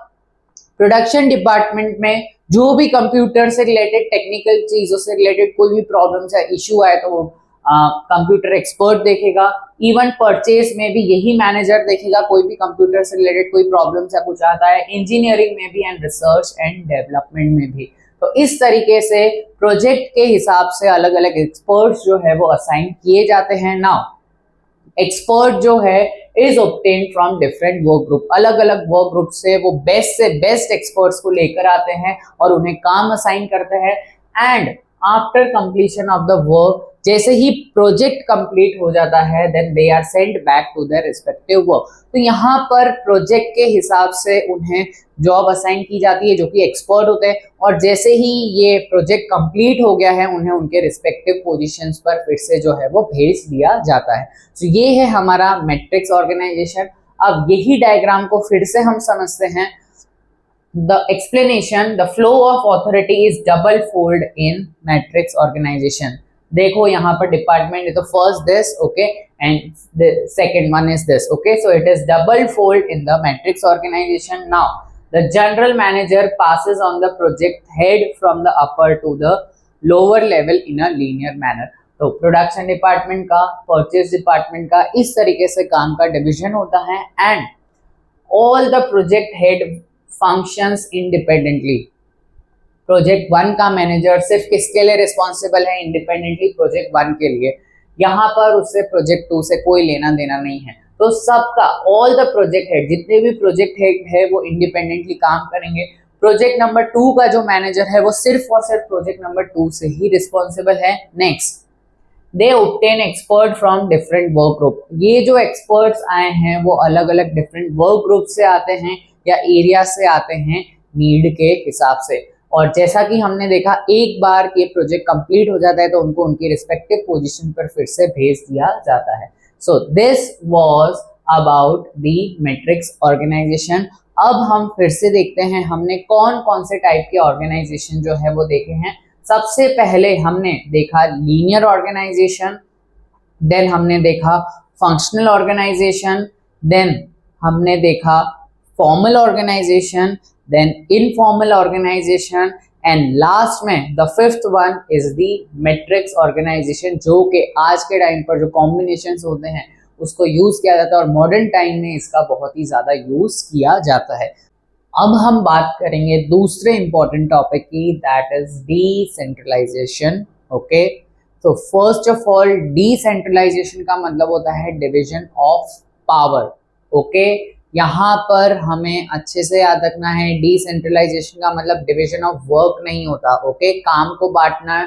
प्रोडक्शन डिपार्टमेंट में जो भी कंप्यूटर से रिलेटेड, टेक्निकल चीजों से रिलेटेड कोई भी प्रॉब्लम्स या इशू आए तो कंप्यूटर एक्सपर्ट देखेगा. इवन परचेज में भी यही मैनेजर देखेगा, कोई भी कंप्यूटर से रिलेटेड कोई प्रॉब्लम्स या कुछ आता है. इंजीनियरिंग में भी, एंड रिसर्च एंड डेवलपमेंट में भी. तो इस तरीके से प्रोजेक्ट के हिसाब से अलग अलग एक्सपर्ट्स जो है वो असाइन किए जाते हैं. नाउ एक्सपर्ट जो है is obtained from different work group. अलग अलग वर्क ग्रुप से वो बेस्ट से बेस्ट एक्सपर्ट्स को लेकर आते हैं और उन्हें काम असाइन करते हैं. And after completion of the work, जैसे ही प्रोजेक्ट कंप्लीट हो जाता है, then they are sent back to their respective work. तो यहाँ पर प्रोजेक्ट के हिसाब से उन्हें जॉब असाइन की जाती है, जो कि एक्सपर्ट होते हैं, और जैसे ही ये प्रोजेक्ट कंप्लीट हो गया है उन्हें उनके रिस्पेक्टिव पोजीशंस पर फिर से जो है वो भेज दिया जाता है. तो ये है हमारा मैट्रिक्स ऑर्गेनाइजेशन. अब यही डायग्राम को फिर से हम समझते हैं. The explanation, the flow of authority is double fold in matrix organization. देखो यहाँ पर डिपार्टमेंट है, तो first this, okay, and the second one is this, okay. So it is double fold in the matrix organization. Now the general manager passes on the project head from the upper to the lower level in a linear manner. तो production department का, purchase department का इस तरीके से काम का division होता है. And all the project head functions independently. Project 1 का मैनेजर सिर्फ किसके लिए रिस्पॉन्सिबल है, इंडिपेंडेंटली प्रोजेक्ट 1 के लिए. यहाँ पर उससे प्रोजेक्ट 2 से कोई लेना देना नहीं है. तो सबका ऑल द प्रोजेक्ट हेड, जितने भी प्रोजेक्ट हेड है वो इंडिपेंडेंटली काम करेंगे। प्रोजेक्ट नंबर 2 का जो मैनेजर है वो सिर्फ और सिर्फ प्रोजेक्ट नंबर 2 से ही रिस्पॉन्सिबल है। Next, they obtain expert from different work group. ये जो एक्सपर्ट्स आए हैं वो अलग अलग डिफरेंट वर्क ग्रुप से आते हैं या एरिया से आते हैं नीड के हिसाब से। और जैसा कि हमने देखा, एक बार ये प्रोजेक्ट कंप्लीट हो जाता है तो उनको उनकी रिस्पेक्टिव पोजीशन पर फिर से भेज दिया जाता है। So this was about the matrix organization. अब हम फिर से देखते हैं हमने कौन कौन से टाइप के ऑर्गेनाइजेशन जो है वो देखे हैं। सबसे पहले हमने देखा लीनियर ऑर्गेनाइजेशन, देन हमने देखा फंक्शनल ऑर्गेनाइजेशन, देन हमने देखा formal organization, then informal organization, and last में the fifth one is the matrix organization, जो कि आज के टाइम पर जो कॉम्बिनेशंस होते हैं उसको यूज किया जाता है और मॉडर्न टाइम में इसका बहुत ही ज्यादा यूज किया जाता है। अब हम बात करेंगे दूसरे इंपॉर्टेंट टॉपिक की, दैट इज डिसेंट्रलाइजेशन। ओके, तो फर्स्ट ऑफ ऑल डिसेंट्रलाइजेशन का मतलब होता है डिवीजन ऑफ पावर। ओके, यहाँ पर हमें अच्छे से याद रखना है, डिसेंट्रलाइजेशन का मतलब डिवीजन ऑफ वर्क नहीं होता। ओके, काम को बांटना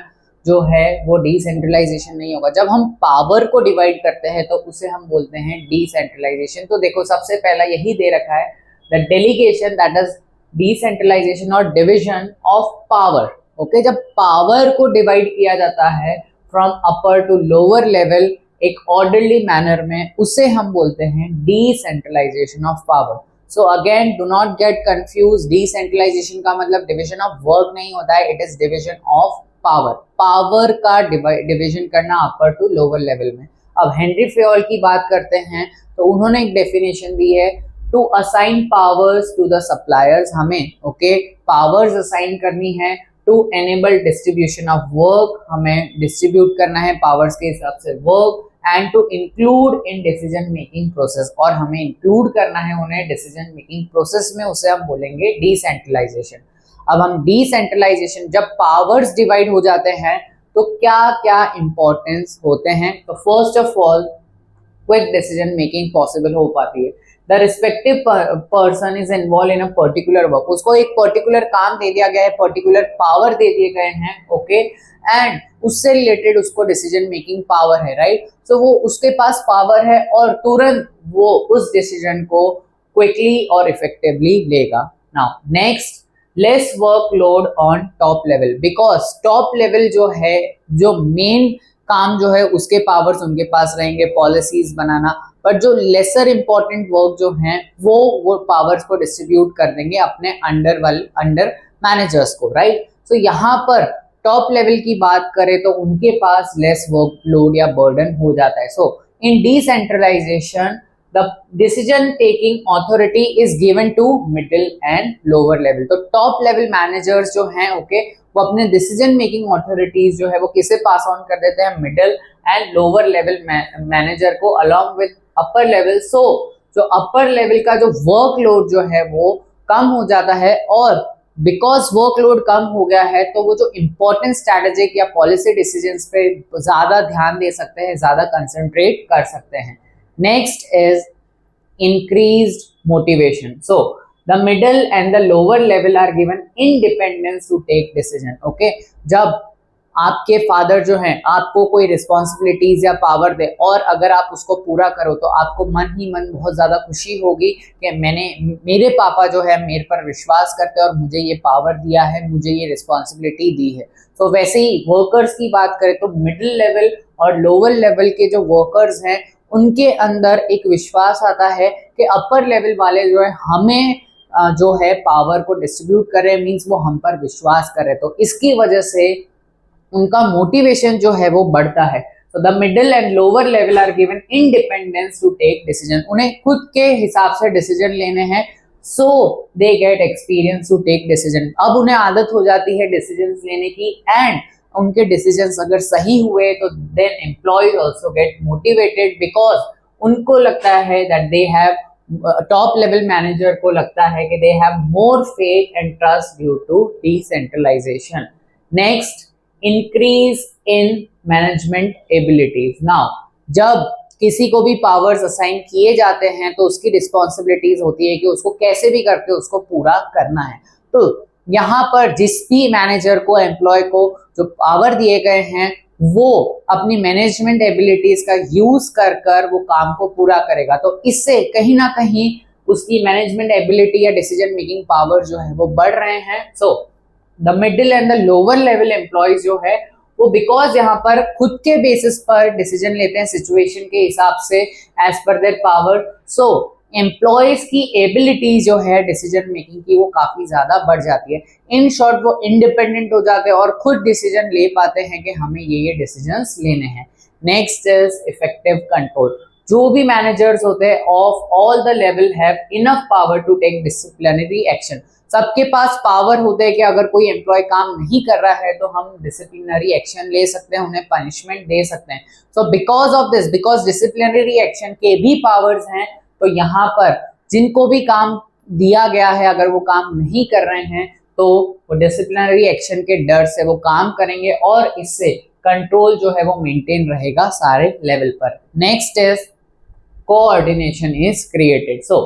जो है वो डिसेंट्रलाइजेशन नहीं होगा। जब हम पावर को डिवाइड करते हैं तो उसे हम बोलते हैं डिसेंट्रलाइजेशन। तो देखो, सबसे पहला यही दे रखा है, the delegation, that is decentralization और डिवीजन ऑफ पावर। ओके, जब पावर को डिवाइड किया जाता है from upper to lower level एक ऑर्डरली मैनर में, उसे हम बोलते हैं decentralization of power. So again, do not get confuse, decentralization का मतलब डिवीजन ऑफ वर्क नहीं होता है, it is division of power. Power का डिवीजन करना अपर टू लोअर लेवल में। अब हेनरी फेयोल की बात करते हैं तो उन्होंने एक डेफिनेशन दी है, to assign powers to the suppliers. हमें पावर्स असाइन करनी है to enable distribution of work, हमें डिस्ट्रीब्यूट करना है पावर्स के हिसाब से work, and to include in decision making process, और हमें इंक्लूड करना है उन्हें डिसीजन मेकिंग प्रोसेस में, उसे हम बोलेंगे डिसेंट्रलाइजेशन। अब हम डिसेंट्रलाइजेशन, जब पावर्स डिवाइड हो जाते हैं तो क्या क्या इंपॉर्टेंस होते हैं, तो first of all quick decision making possible हो पाती है। The respective person is involve in a particular work, उसको एक पर्टिकुलर काम दे दिया गया है, पर्टिकुलर पावर दे दिए गए हैं। ओके, एंड उससे रिलेटेड उसको डिसीजन मेकिंग पावर है, राइट। सो वो उसके पास पावर है और तुरंत वो उस डिसीजन को क्विकली और इफेक्टिवली लेगा। Now next, less workload on top level, because top level जो है, जो मेन काम जो है उसके पावर्स उनके पास रहेंगे पॉलिसीज बनाना, पर जो लेसर इंपॉर्टेंट वर्क जो है वो पावर्स को डिस्ट्रीब्यूट कर देंगे अपने अंडर मैनेजर्स को, राइट। सो यहाँ पर टॉप लेवल की बात करें तो उनके पास लेस वर्कलोड या बर्डन हो जाता है। So in decentralization the decision taking authority is given to middle and lower level. तो टॉप लेवल मैनेजर्स जो हैं, ओके, वो अपने डिसीजन मेकिंग ऑथोरिटीज जो है वो किसे पास ऑन कर देते हैं, middle and lower level manager को, अलॉन्ग विद अपर लेवल। सो जो अपर लेवल का जो वर्कलोड जो है वो कम हो जाता है, और बिकॉज वर्कलोड कम हो गया है तो वो जो इंपॉर्टेंट स्ट्रैटेजिक या पॉलिसी डिसीजंस पे ज्यादा ध्यान दे सकते हैं, ज्यादा कंसंट्रेट कर सकते हैं। Next is increased motivation. So the middle and the lower level are given independence to take decision. Okay, जब आपके फादर जो हैं आपको कोई रिस्पॉन्सिबिलिटीज या पावर दे और अगर आप उसको पूरा करो तो आपको मन ही मन बहुत ज्यादा खुशी होगी कि मेरे पापा जो है मेरे पर विश्वास करते हैं और मुझे ये पावर दिया है, मुझे ये रिस्पॉन्सिबिलिटी दी है। तो वैसे ही वर्कर्स की बात करें तो मिडिल लेवल और लोअर लेवल के जो वर्कर्स हैं उनके अंदर एक विश्वास आता है कि अपर लेवल वाले जो है हमें जो है पावर को डिस्ट्रीब्यूट कर रहे हैं, मीन्स वो हम पर विश्वास कर रहे हैं, तो इसकी वजह से उनका मोटिवेशन जो है वो बढ़ता है। तो the middle and lower level are given independence to take decision, उन्हें खुद के हिसाब से डिसीजन लेने हैं, so they get experience to take decision. अब उन्हें आदत हो जाती है डिसीजन लेने की, एंड उनके डिसीजंस अगर सही हुए तो then employees also get motivated, because उनको लगता है that they have, top level manager को लगता है कि they have more faith and trust due to decentralization. Next, increase in management abilities. Now जब किसी को भी पावर्स असाइन किए जाते हैं तो उसकी रिस्पॉन्सिबिलिटीज होती है कि उसको कैसे भी करके उसको पूरा करना है। तो यहाँ पर जिस भी मैनेजर को, एम्प्लॉय को जो पावर दिए गए हैं, वो अपनी मैनेजमेंट एबिलिटीज का यूज कर कर वो काम को पूरा करेगा। तो इससे कहीं ना कहीं उसकी मैनेजमेंट एबिलिटी या डिसीजन मेकिंग पावर जो है वो बढ़ रहे हैं। So the middle and the lower level employees जो है वो बिकॉज यहाँ पर खुद के बेसिस पर डिसीजन लेते हैं सिचुएशन के हिसाब से as per their power. So employees की एबिलिटी जो है डिसीजन मेकिंग की वो काफी ज्यादा बढ़ जाती है। इन शॉर्ट वो इंडिपेंडेंट हो जाते हैं और खुद डिसीजन ले पाते हैं कि हमें ये डिसीजंस लेने हैं। Next is effective control. जो भी मैनेजर्स होते हैं of all the level have enough power to take disciplinary action. सबके पास पावर होते हैं कि अगर कोई एम्प्लॉय काम नहीं कर रहा है तो हम डिसिप्लिनरी एक्शन ले सकते हैं, उन्हें पनिशमेंट दे सकते हैं। So because of this, because disciplinary action के भी पावर्स हैं, तो यहाँ पर जिनको भी काम दिया गया है अगर वो काम नहीं कर रहे हैं तो वो डिसिप्लिनरी एक्शन के डर से वो काम करेंगे और इससे कंट्रोल जो है वो मेंटेन रहेगा सारे लेवल पर। Next is coordination is created. So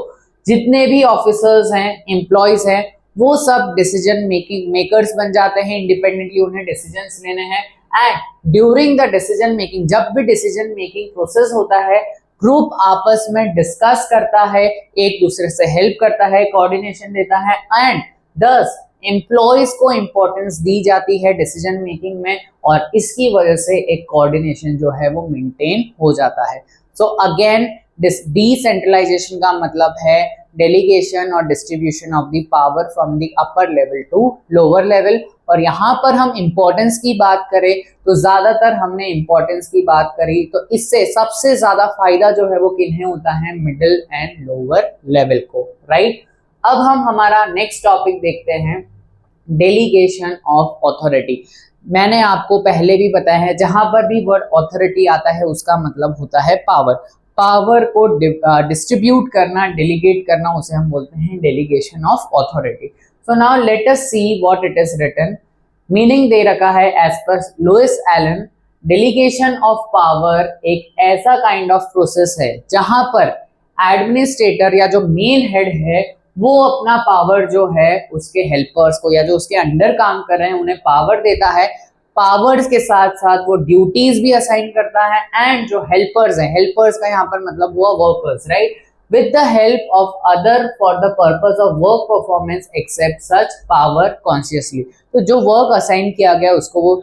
जितने भी ऑफिसर्स हैं, एम्प्लॉयज हैं, वो सब डिसीजन मेकिंग मेकर्स बन जाते हैं। इंडिपेंडेंटली उन्हें डिसीजंस लेने हैं and during the decision making, जब भी डिसीजन मेकिंग प्रोसेस होता है, ग्रुप आपस में डिस्कस करता है, एक दूसरे से हेल्प करता है, कोऑर्डिनेशन देता है एंड दस एम्प्लॉयज को इंपॉर्टेंस दी जाती है डिसीजन मेकिंग में और इसकी वजह से एक कोऑर्डिनेशन जो है वो मेंटेन हो जाता है। सो अगेन डिसेंट्रलाइजेशन का मतलब है डेलीगेशन और distribution of the power from the upper level to lower level. और यहाँ पर हम इंपॉर्टेंस की बात करें तो ज्यादातर हमने इंपॉर्टेंस की बात करी, तो इससे सबसे ज्यादा फायदा जो है वो किन्हें होता है, मिडिल एंड लोअर लेवल को, राइट। अब हम हमारा नेक्स्ट टॉपिक देखते हैं, डेलीगेशन ऑफ ऑथोरिटी। मैंने आपको पहले भी बताया है जहां पर भी वर्ड ऑथोरिटी आता है उसका मतलब होता है पावर। पावर को डिस्ट्रीब्यूट करना, डेलीगेट करना, उसे हम बोलते हैं delegation of authority. So now let us see what it is written. Meaning दे रखा है as per Louis Allen, delegation of power एक ऐसा काइंड ऑफ प्रोसेस है जहां पर एडमिनिस्ट्रेटर या जो मेन हेड है वो अपना पावर जो है उसके हेल्पर्स को या जो उसके अंडर काम कर रहे हैं उन्हें पावर देता है। पावर्स के साथ साथ वो ड्यूटीज भी असाइन करता है एंड जो हेल्पर्स हैं, हेल्पर्स का यहाँ पर मतलब हुआ workers, right, with the help of other for the purpose of work performance except such power consciously. तो जो वर्क असाइन किया गया उसको वो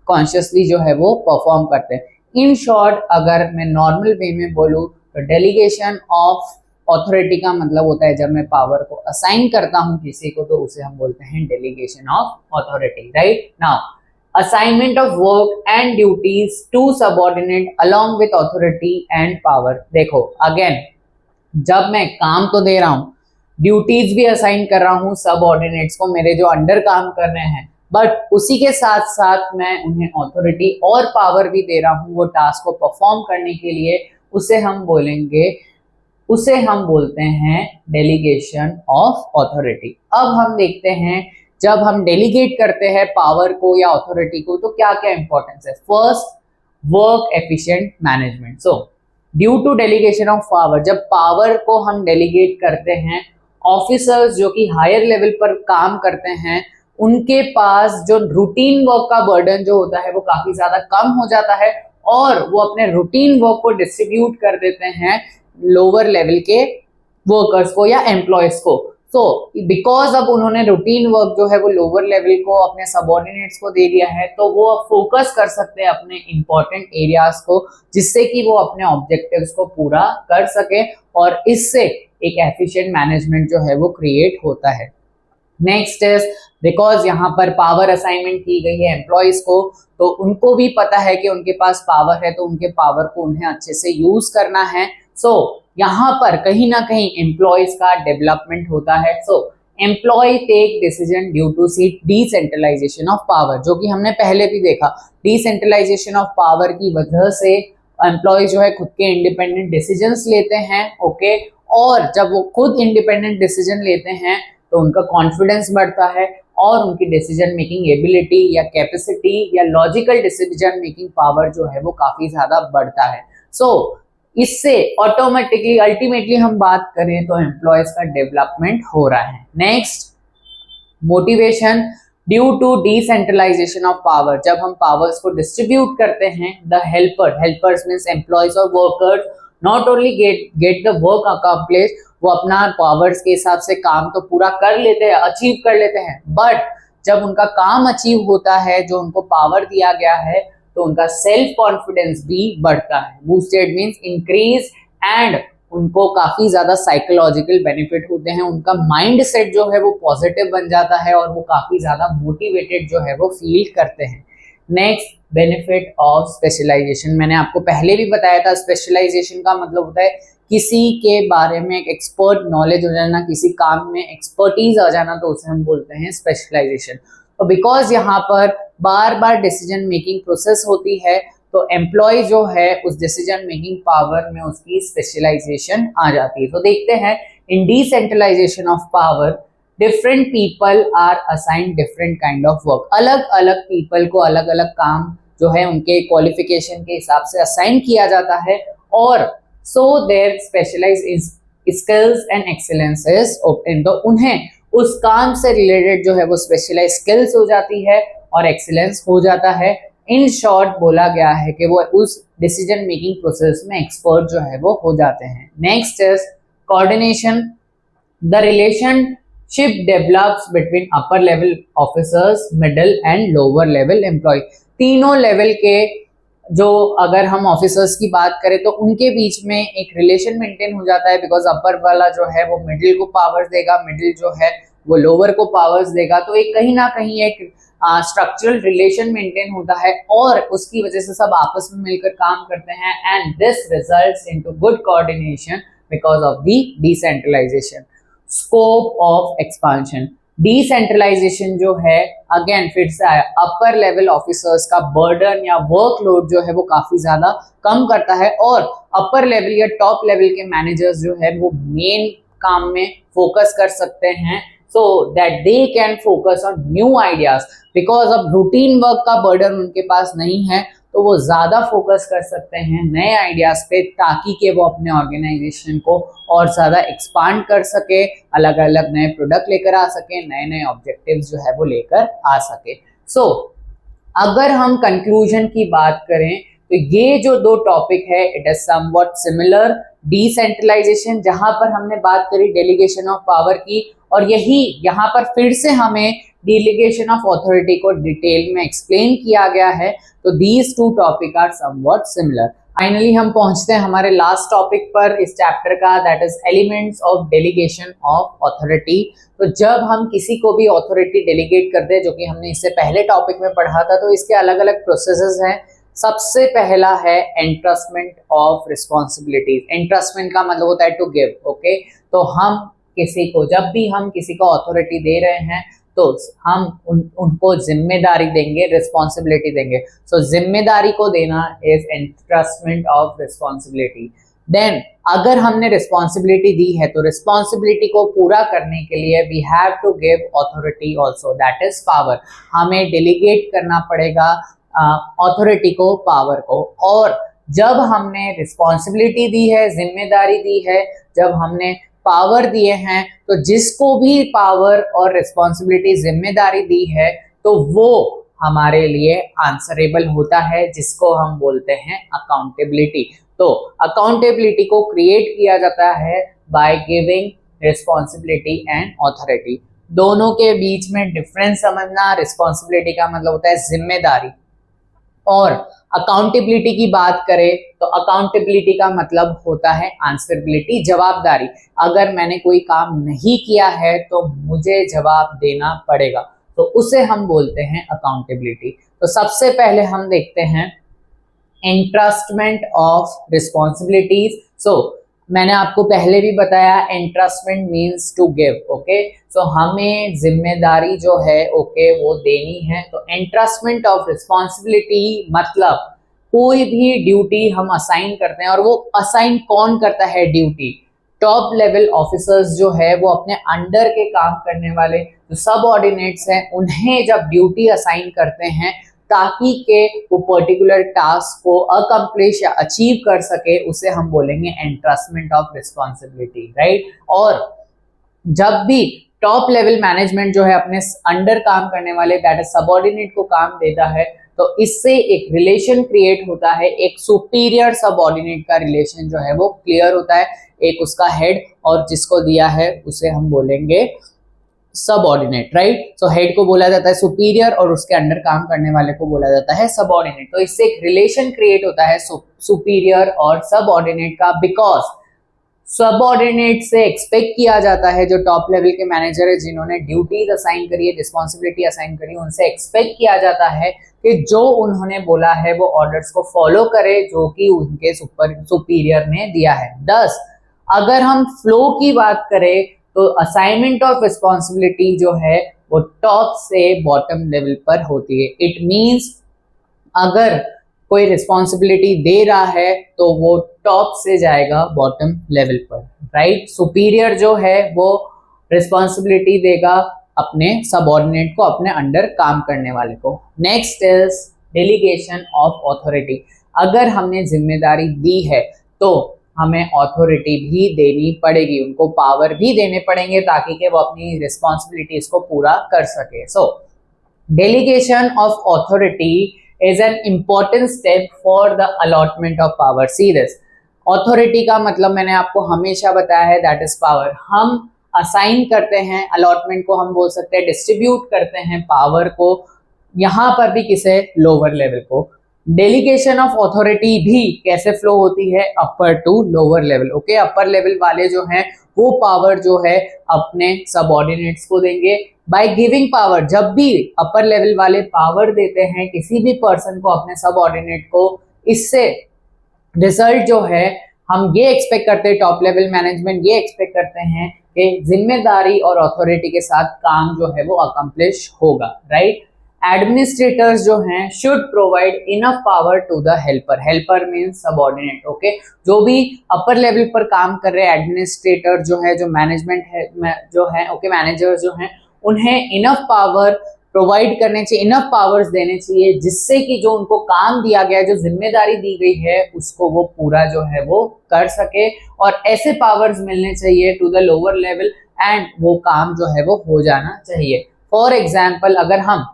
कॉन्शियसली जो है वो परफॉर्म करते हैं। इन शॉर्ट अगर मैं नॉर्मल वे में बोलूँ तो डेलीगेशन ऑफ ऑथोरिटी का मतलब होता है जब मैं पावर को असाइन करता हूं किसी को तो उसे हम बोलते हैं delegation of authority, right. Now assignment of work and duties to subordinate along with authority and power. देखो अगेन, जब मैं काम तो दे रहा हूं, ड्यूटीज भी असाइन कर रहा हूं सबऑर्डिनेट्स को, मेरे जो अंडर काम कर रहे हैं, बट उसी के साथ साथ मैं उन्हें ऑथोरिटी और पावर भी दे रहा हूं वो टास्क को परफॉर्म करने के लिए। उसे हम बोलते हैं डेलीगेशन ऑफ ऑथोरिटी। अब हम देखते हैं जब हम डेलीगेट करते हैं पावर को या अथॉरिटी को तो क्या क्या इंपॉर्टेंस है। First, work efficient management. So due to delegation of power, जब पावर को हम डेलीगेट करते हैं, ऑफिसर्स जो कि हायर लेवल पर काम करते हैं उनके पास जो रूटीन वर्क का बर्डन जो होता है वो काफी ज्यादा कम हो जाता है और वो अपने रूटीन वर्क को डिस्ट्रीब्यूट कर देते हैं लोअर लेवल के वर्कर्स को या एम्प्लॉयज को। सो बिकॉज अब उन्होंने रूटीन वर्क जो है वो लोअर लेवल को अपने सबऑर्डिनेट्स को दे दिया है तो वो अब फोकस कर सकते हैं अपने इंपॉर्टेंट एरियाज को जिससे कि वो अपने ऑब्जेक्टिव्स को पूरा कर सके और इससे एक एफिशिएंट मैनेजमेंट जो है वो क्रिएट होता है। नेक्स्ट इज बिकॉज यहाँ पर पावर असाइनमेंट की गई है एम्प्लॉयज को तो उनको भी पता है कि उनके पास पावर है तो उनके पावर को उन्हें अच्छे से यूज करना है। सो यहाँ पर कहीं ना कहीं एम्प्लॉयज का डेवलपमेंट होता है। So employ take decision due to see decentralization of power, जो कि हमने पहले भी देखा। डिसेंट्रलाइजेशन ऑफ पावर की वजह से एम्प्लॉय जो है खुद के इंडिपेंडेंट डिसीजंस लेते हैं, ओके, और जब वो खुद इंडिपेंडेंट डिसीजन लेते हैं तो उनका कॉन्फिडेंस बढ़ता है और उनकी डिसीजन मेकिंग एबिलिटी या कैपेसिटी या लॉजिकल डिसीजन मेकिंग पावर जो है वो काफी ज्यादा बढ़ता है। सो इससे ऑटोमेटिकली अल्टीमेटली हम बात करें तो एम्प्लॉयज का डेवलपमेंट हो रहा है। Next, motivation due to decentralization of power. जब हम पावर्स को डिस्ट्रीब्यूट करते हैं, द हेल्पर्स मींस एम्प्लॉयज और workers not only get the work accomplish, वो अपना पावर्स के हिसाब से काम तो पूरा कर लेते हैं, अचीव कर लेते हैं, बट जब उनका काम अचीव होता है, जो उनको पावर दिया गया है, तो उनका सेल्फ कॉन्फिडेंस भी बढ़ता है। बूस्टेड मींस इंक्रीज, एंड उनको काफी ज्यादा साइकोलॉजिकल बेनिफिट होते हैं, उनका माइंड सेट जो है वो पॉजिटिव बन जाता है और वो काफी ज्यादा मोटिवेटेड जो है वो फील करते हैं। Next, benefit of specialization. मैंने आपको पहले भी बताया था, स्पेशलाइजेशन का मतलब होता है किसी के बारे में एक एक्सपर्ट नॉलेज हो जाना, किसी काम में एक्सपर्टीज आ जाना, तो उसे हम बोलते हैं स्पेशलाइजेशन। तो बिकॉज यहाँ पर बार बार डिसीजन मेकिंग प्रोसेस होती है, तो एम्प्लॉय जो है उस डिसीजन मेकिंग पावर में उसकी स्पेशलाइजेशन आ जाती है। तो देखते हैं, in decentralization of power different people are assigned different kind of work. अलग अलग पीपल को अलग अलग काम जो है उनके क्वालिफिकेशन के हिसाब से असाइन किया जाता है, और so their specialized skills and excellences obtain. तो उन्हें उस काम से रिलेटेड जो है वो स्पेशलाइज स्किल्स हो जाती है और एक्सीलेंस हो जाता है। इन शॉर्ट बोला गया है कि वो उस डिसीजन मेकिंग प्रोसेस में एक्सपर्ट जो है वो हो जाते हैं। Next is coordination. The relationship develops between upper level officers, middle and lower level employ. तीनों लेवल के जो अगर हम ऑफिसर्स की बात करें तो उनके बीच में एक रिलेशन मेंटेन हो जाता है, बिकॉज अपर वाला जो है वो मिडिल को पावर्स देगा, मिडिल जो है वो लोअर को पावर्स देगा। तो एक कहीं ना कहीं एक स्ट्रक्चरल रिलेशन मेंटेन होता है और उसकी वजह से सब आपस में मिलकर काम करते हैं, and this results into good coordination because of the decentralization. Scope of expansion. Decentralization जो है, अगेन फिर से आया, अपर लेवल ऑफिसर्स का बर्डन या वर्कलोड जो है वो काफी ज्यादा कम करता है, और अपर लेवल या टॉप लेवल के मैनेजर्स जो है वो मेन काम में फोकस कर सकते हैं, so that they can focus on new ideas, because अब रूटीन वर्क का बर्डन उनके पास नहीं है, तो वो ज्यादा फोकस कर सकते हैं नए आइडियाज पे, ताकि कि वो अपने ऑर्गेनाइजेशन को और ज्यादा एक्सपांड कर सके, अलग अलग नए प्रोडक्ट लेकर आ सके, नए नए ऑब्जेक्टिव्स जो है वो लेकर आ सके। सो अगर हम कंक्लूजन की बात करें तो ये जो दो टॉपिक है, it is somewhat similar. Decentralization जहां पर हमने बात करी डेलीगेशन ऑफ पावर की, और यही यहाँ पर फिर से हमें डेलीगेशन ऑफ अथॉरिटी को डिटेल में एक्सप्लेन किया गया है। तो these two topic are somewhat similar. Finally हम पहुंचते हैं हमारे लास्ट टॉपिक पर इस चैप्टर का, that is elements of delegation of authority. तो जब हम किसी को भी अथॉरिटी डेलीगेट करते हैं, जो कि हमने इससे पहले टॉपिक में पढ़ा था, तो इसके अलग अलग प्रोसेसेस हैं। सबसे पहला है एंट्रस्टमेंट ऑफ रिस्पॉन्सिबिलिटीज। एंट्रस्टमेंट का मतलब होता है टू गिव, ओके। तो हम किसी को, जब भी हम किसी को अथॉरिटी दे रहे हैं, तो हम उनको जिम्मेदारी देंगे, रिस्पॉन्सिबिलिटी देंगे। सो जिम्मेदारी को देना इज एंट्रस्टमेंट ऑफ रिस्पॉन्सिबिलिटी। देन अगर हमने रिस्पॉन्सिबिलिटी दी है, तो रिस्पॉन्सिबिलिटी को पूरा करने के लिए we have to give authority also, that is power. हमें डेलीगेट करना पड़ेगा अथॉरिटी को, पावर को। और जब हमने रिस्पॉन्सिबिलिटी दी है, जिम्मेदारी दी है, जब हमने पावर दिए हैं, तो जिसको भी पावर और रिस्पॉन्सिबिलिटी, जिम्मेदारी दी है, तो वो हमारे लिए आंसरेबल होता है, जिसको हम बोलते हैं अकाउंटेबिलिटी। तो अकाउंटेबिलिटी को क्रिएट किया जाता है by giving responsibility and authority. दोनों के बीच में डिफरेंस समझना। रिस्पॉन्सिबिलिटी का मतलब होता है जिम्मेदारी, और अकाउंटेबिलिटी की बात करें तो अकाउंटेबिलिटी का मतलब होता है आंसरेबिलिटी, जवाबदारी। अगर मैंने कोई काम नहीं किया है तो मुझे जवाब देना पड़ेगा, तो उसे हम बोलते हैं अकाउंटेबिलिटी। तो सबसे पहले हम देखते हैं एंट्रस्टमेंट ऑफ रिस्पॉन्सिबिलिटीज। सो मैंने आपको पहले भी बताया, एंट्रस्टमेंट मीन्स टू गिव, ओके। सो हमें जिम्मेदारी जो है, ओके, वो देनी है। तो एंट्रस्टमेंट ऑफ रिस्पॉन्सिबिलिटी मतलब कोई भी ड्यूटी हम असाइन करते हैं, और वो असाइन कौन करता है ड्यूटी? टॉप लेवल ऑफिसर्स जो है वो अपने अंडर के काम करने वाले जो सबऑर्डिनेट्स हैं, उन्हें जब ड्यूटी असाइन करते हैं, ताकि के वो पर्टिकुलर टास्क को अकम्प्लिश या अचीव कर सके, उसे हम बोलेंगे एंट्रस्टमेंट ऑफ रिस्पॉन्सिबिलिटी, राइट। और जब भी टॉप लेवल मैनेजमेंट जो है अपने अंडर काम करने वाले दैट इज सबऑर्डिनेट को काम देता है, तो इससे एक रिलेशन क्रिएट होता है, एक सुपीरियर सबऑर्डिनेट का रिलेशन जो है वो क्लियर होता है। एक उसका हेड और जिसको दिया है उसे हम बोलेंगे सबऑर्डिनेट, राइट। सो हेड को बोला जाता है सुपीरियर और उसके अंडर काम करने वाले को बोला जाता है सबऑर्डिनेट। तो इससे एक रिलेशन क्रिएट होता है सुपीरियर और सबऑर्डिनेट का, बिकॉज सबऑर्डिनेट से एक्सपेक्ट किया जाता है, जो टॉप लेवल के मैनेजर है जिन्होंने ड्यूटीज असाइन करी है, रिस्पॉन्सिबिलिटी असाइन करी है, उनसे एक्सपेक्ट किया जाता है कि जो उन्होंने बोला है वो ऑर्डर्स को फॉलो करे जो कि उनके सुपीरियर ने दिया है। 10 अगर हम फ्लो की बात करें तो असाइनमेंट ऑफ रिस्पॉन्सिबिलिटी जो है वो टॉप से बॉटम लेवल पर होती है। इट मींस अगर कोई रिस्पॉन्सिबिलिटी दे रहा है तो वो टॉप से जाएगा बॉटम लेवल पर, राइट। सुपीरियर जो है वो रिस्पॉन्सिबिलिटी देगा अपने सबऑर्डिनेट को, अपने अंडर काम करने वाले को। Next is delegation of authority. अगर हमने जिम्मेदारी दी है तो हमें अथॉरिटी भी देनी पड़ेगी, उनको पावर भी देने पड़ेंगे ताकि कि वो अपनी रिस्पॉन्सिबिलिटीज को पूरा कर सके। सो delegation of authority is an important step for the allotment of power. See this, authority का मतलब मैंने आपको हमेशा बताया है, that is power। हम असाइन करते हैं, अलॉटमेंट को हम बोल सकते हैं डिस्ट्रीब्यूट करते हैं पावर को, यहाँ पर भी किसे, लोअर लेवल को। डेलीगेशन ऑफ अथॉरिटी भी कैसे फ्लो होती है, अपर to lower level, okay. Upper level वाले जो हैं वो पावर जो है अपने सबऑर्डिनेट्स को देंगे बाय गिविंग पावर। जब भी अपर लेवल वाले पावर देते हैं किसी भी पर्सन को, अपने सबऑर्डिनेट को, इससे रिजल्ट जो है हम ये एक्सपेक्ट करते हैं, टॉप लेवल मैनेजमेंट ये एक्सपेक्ट करते हैं कि जिम्मेदारी और अथॉरिटी के साथ काम जो है वो अकम्प्लिश होगा, राइट। एडमिनिस्ट्रेटर्स जो हैं should provide enough power to the helper. Helper means subordinate, okay. जो भी अपर लेवल पर काम कर रहे हैं एडमिनिस्ट्रेटर जो है, जो मैनेजमेंट है जो है, ओके, मैनेजर जो हैं, उन्हें इनफ पावर प्रोवाइड करने चाहिए, इनफ पावर्स देने चाहिए, जिससे कि जो उनको काम दिया गया है, जो जिम्मेदारी दी गई है, उसको वो पूरा जो है वो कर सके। और ऐसे पावर्स मिलने चाहिए to the lower level and वो काम जो है वो हो जाना चाहिए। फॉर एग्जाम्पल, अगर हम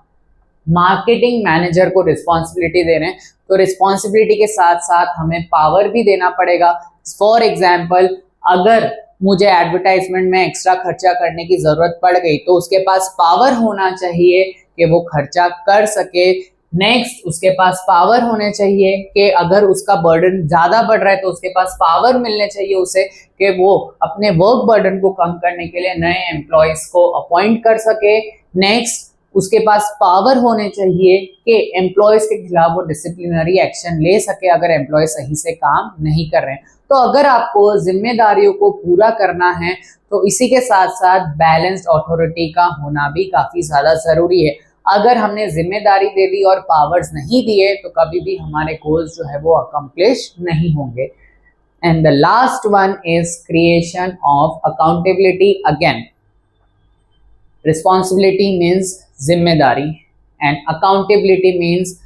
मार्केटिंग मैनेजर को रिस्पॉन्सिबिलिटी दे रहे हैं तो रिस्पॉन्सिबिलिटी के साथ साथ हमें पावर भी देना पड़ेगा। फॉर एग्जाम्पल, अगर मुझे एडवर्टाइजमेंट में एक्स्ट्रा खर्चा करने की जरूरत पड़ गई तो उसके पास पावर होना चाहिए कि वो खर्चा कर सके। नेक्स्ट, उसके पास पावर होने चाहिए कि अगर उसका बर्डन ज्यादा बढ़ रहा है तो उसके पास पावर मिलने चाहिए उसे कि वो अपने वर्क बर्डन को कम करने के लिए नए एम्प्लॉयज को अपॉइंट कर सके। नेक्स्ट, उसके पास पावर होने चाहिए कि एम्प्लॉयज के खिलाफ वो डिसिप्लिनरी एक्शन ले सके अगर एम्प्लॉय सही से काम नहीं कर रहे हैं। तो अगर आपको जिम्मेदारियों को पूरा करना है तो इसी के साथ साथ बैलेंस्ड अथॉरिटी का होना भी काफी ज्यादा जरूरी है। अगर हमने जिम्मेदारी दे दी और पावर्स नहीं दिए तो कभी भी हमारे गोल्स जो है वो अकम्प्लिश नहीं होंगे। And the last one is creation of accountability. Again, responsibility means जिम्मेदारी एंड अकाउंटेबिलिटी मीन्स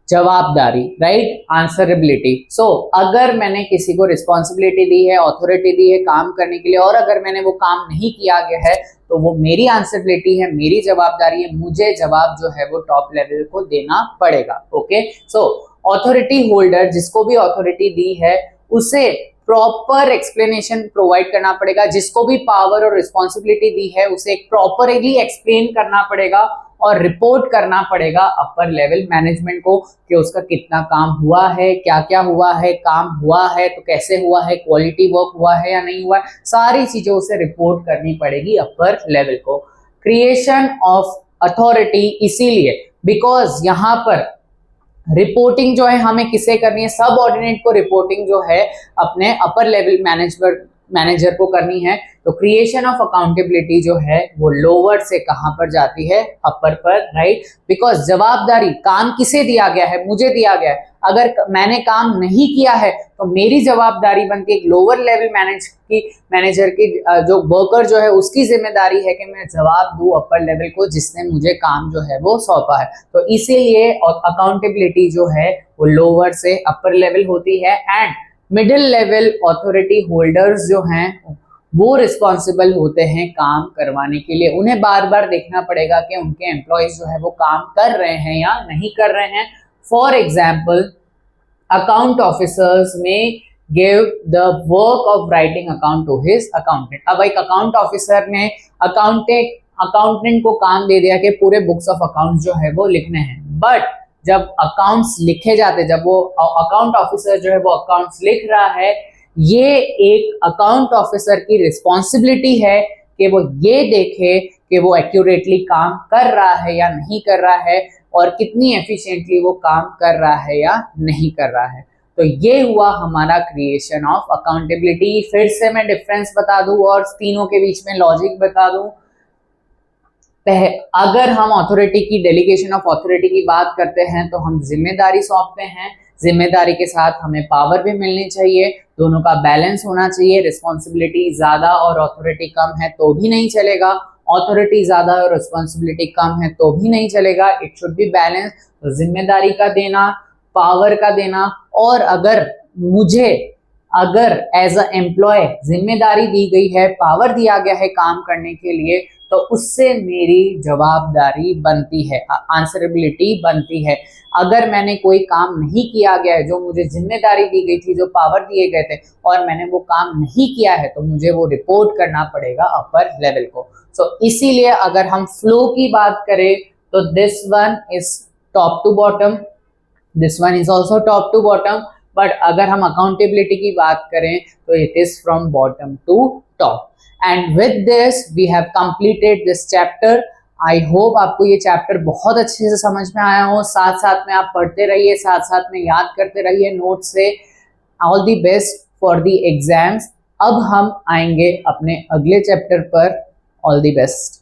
जवाबदारी, राइट, आंसरेबिलिटी। सो अगर मैंने किसी को रिस्पॉन्सिबिलिटी दी है, अथॉरिटी दी है काम करने के लिए, और अगर मैंने वो काम नहीं किया गया है तो वो मेरी आंसरेबिलिटी है, मेरी जवाबदारी है, मुझे जवाब जो है वो टॉप लेवल को देना पड़ेगा, ओके। सो अथॉरिटी होल्डर, जिसको भी अथॉरिटी दी है, उसे प्रॉपर एक्सप्लेनेशन प्रोवाइड करना पड़ेगा। जिसको भी पावर और रिस्पॉन्सिबिलिटी दी है उसे एक प्रॉपरली एक्सप्लेन करना पड़ेगा और रिपोर्ट करना पड़ेगा अपर लेवल मैनेजमेंट को कि उसका कितना काम हुआ है, क्या क्या हुआ है, काम हुआ है तो कैसे हुआ है, क्वालिटी वर्क हुआ है या नहीं हुआ है, सारी चीजें उसे रिपोर्ट करनी पड़ेगी अपर लेवल को। क्रिएशन ऑफ अथॉरिटी इसीलिए बिकॉज यहाँ पर रिपोर्टिंग जो है हमें किसे करनी है, सब ऑर्डिनेट को रिपोर्टिंग जो है अपने अपर लेवल मैनेजर को करनी है। तो क्रिएशन ऑफ अकाउंटेबिलिटी जो है वो लोअर से कहां पर जाती है, अपर पर, राइट। बिकॉज जवाबदारी, काम किसे दिया गया है, मुझे दिया गया है। अगर मैंने काम नहीं किया है तो मेरी जवाबदारी बनती है एक लोअर लेवल मैनेजर की जो वर्कर जो है उसकी जिम्मेदारी है कि मैं जवाब दूं अपर लेवल को जिसने मुझे काम जो है वो सौंपा है। तो इसीलिए अकाउंटेबिलिटी जो है वो लोअर से अपर लेवल होती है and middle level authority holders जो हैं वो रिस्पॉन्सिबल होते हैं काम करवाने के लिए। उन्हें बार बार देखना पड़ेगा कि उनके एम्प्लॉयज जो है वो काम कर रहे हैं या नहीं कर रहे हैं। फॉर एग्जाम्पल अकाउंट ऑफिसर्स में give the work of writing account to his accountant. अब एक अकाउंट ऑफिसर ने अकाउंटेंट को काम दे दिया कि पूरे बुक्स ऑफ अकाउंट जो है वो लिखने हैं, बट जब अकाउंट्स लिखे जाते, जब वो अकाउंट ऑफिसर जो है वो अकाउंट्स लिख रहा है, ये एक अकाउंट ऑफिसर की रिस्पॉन्सिबिलिटी है कि वो ये देखे कि वो एक्यूरेटली काम कर रहा है या नहीं कर रहा है और कितनी एफिशिएंटली वो काम कर रहा है या नहीं कर रहा है। तो ये हुआ हमारा क्रिएशन ऑफ अकाउंटेबिलिटी। फिर से मैं डिफरेंस बता दूं और तीनों के बीच में लॉजिक बता दूं। अगर हम अथॉरिटी की डेलीगेशन ऑफ अथॉरिटी की बात करते हैं तो हम जिम्मेदारी सौंपते हैं, जिम्मेदारी के साथ हमें पावर भी मिलनी चाहिए, दोनों का बैलेंस होना चाहिए। रिस्पॉन्सिबिलिटी ज्यादा और अथॉरिटी कम है तो भी नहीं चलेगा, अथॉरिटी ज्यादा और रिस्पॉन्सिबिलिटी कम है तो भी नहीं चलेगा। It should be balance. तो जिम्मेदारी का देना, पावर का देना, और अगर एज अ एम्प्लॉय जिम्मेदारी दी गई है, पावर दिया गया है काम करने के लिए, तो उससे मेरी जवाबदारी बनती है, आंसरेबिलिटी बनती है। अगर मैंने कोई काम नहीं किया गया है, जो मुझे जिम्मेदारी दी गई थी, जो पावर दिए गए थे, और मैंने वो काम नहीं किया है, तो मुझे वो रिपोर्ट करना पड़ेगा अपर लेवल को। सो इसीलिए अगर हम फ्लो की बात करें तो this one is top to bottom, this one is also top to bottom, but अगर हम अकाउंटेबिलिटी की बात करें तो it is from bottom to top. And with this we have completed this chapter. I hope आपको ये chapter बहुत अच्छे से समझ में आया हो। साथ साथ में आप पढ़ते रहिए, साथ साथ में याद करते रहिए नोट से। All the best for the exams. अब हम आएंगे अपने अगले चैप्टर पर। All the best.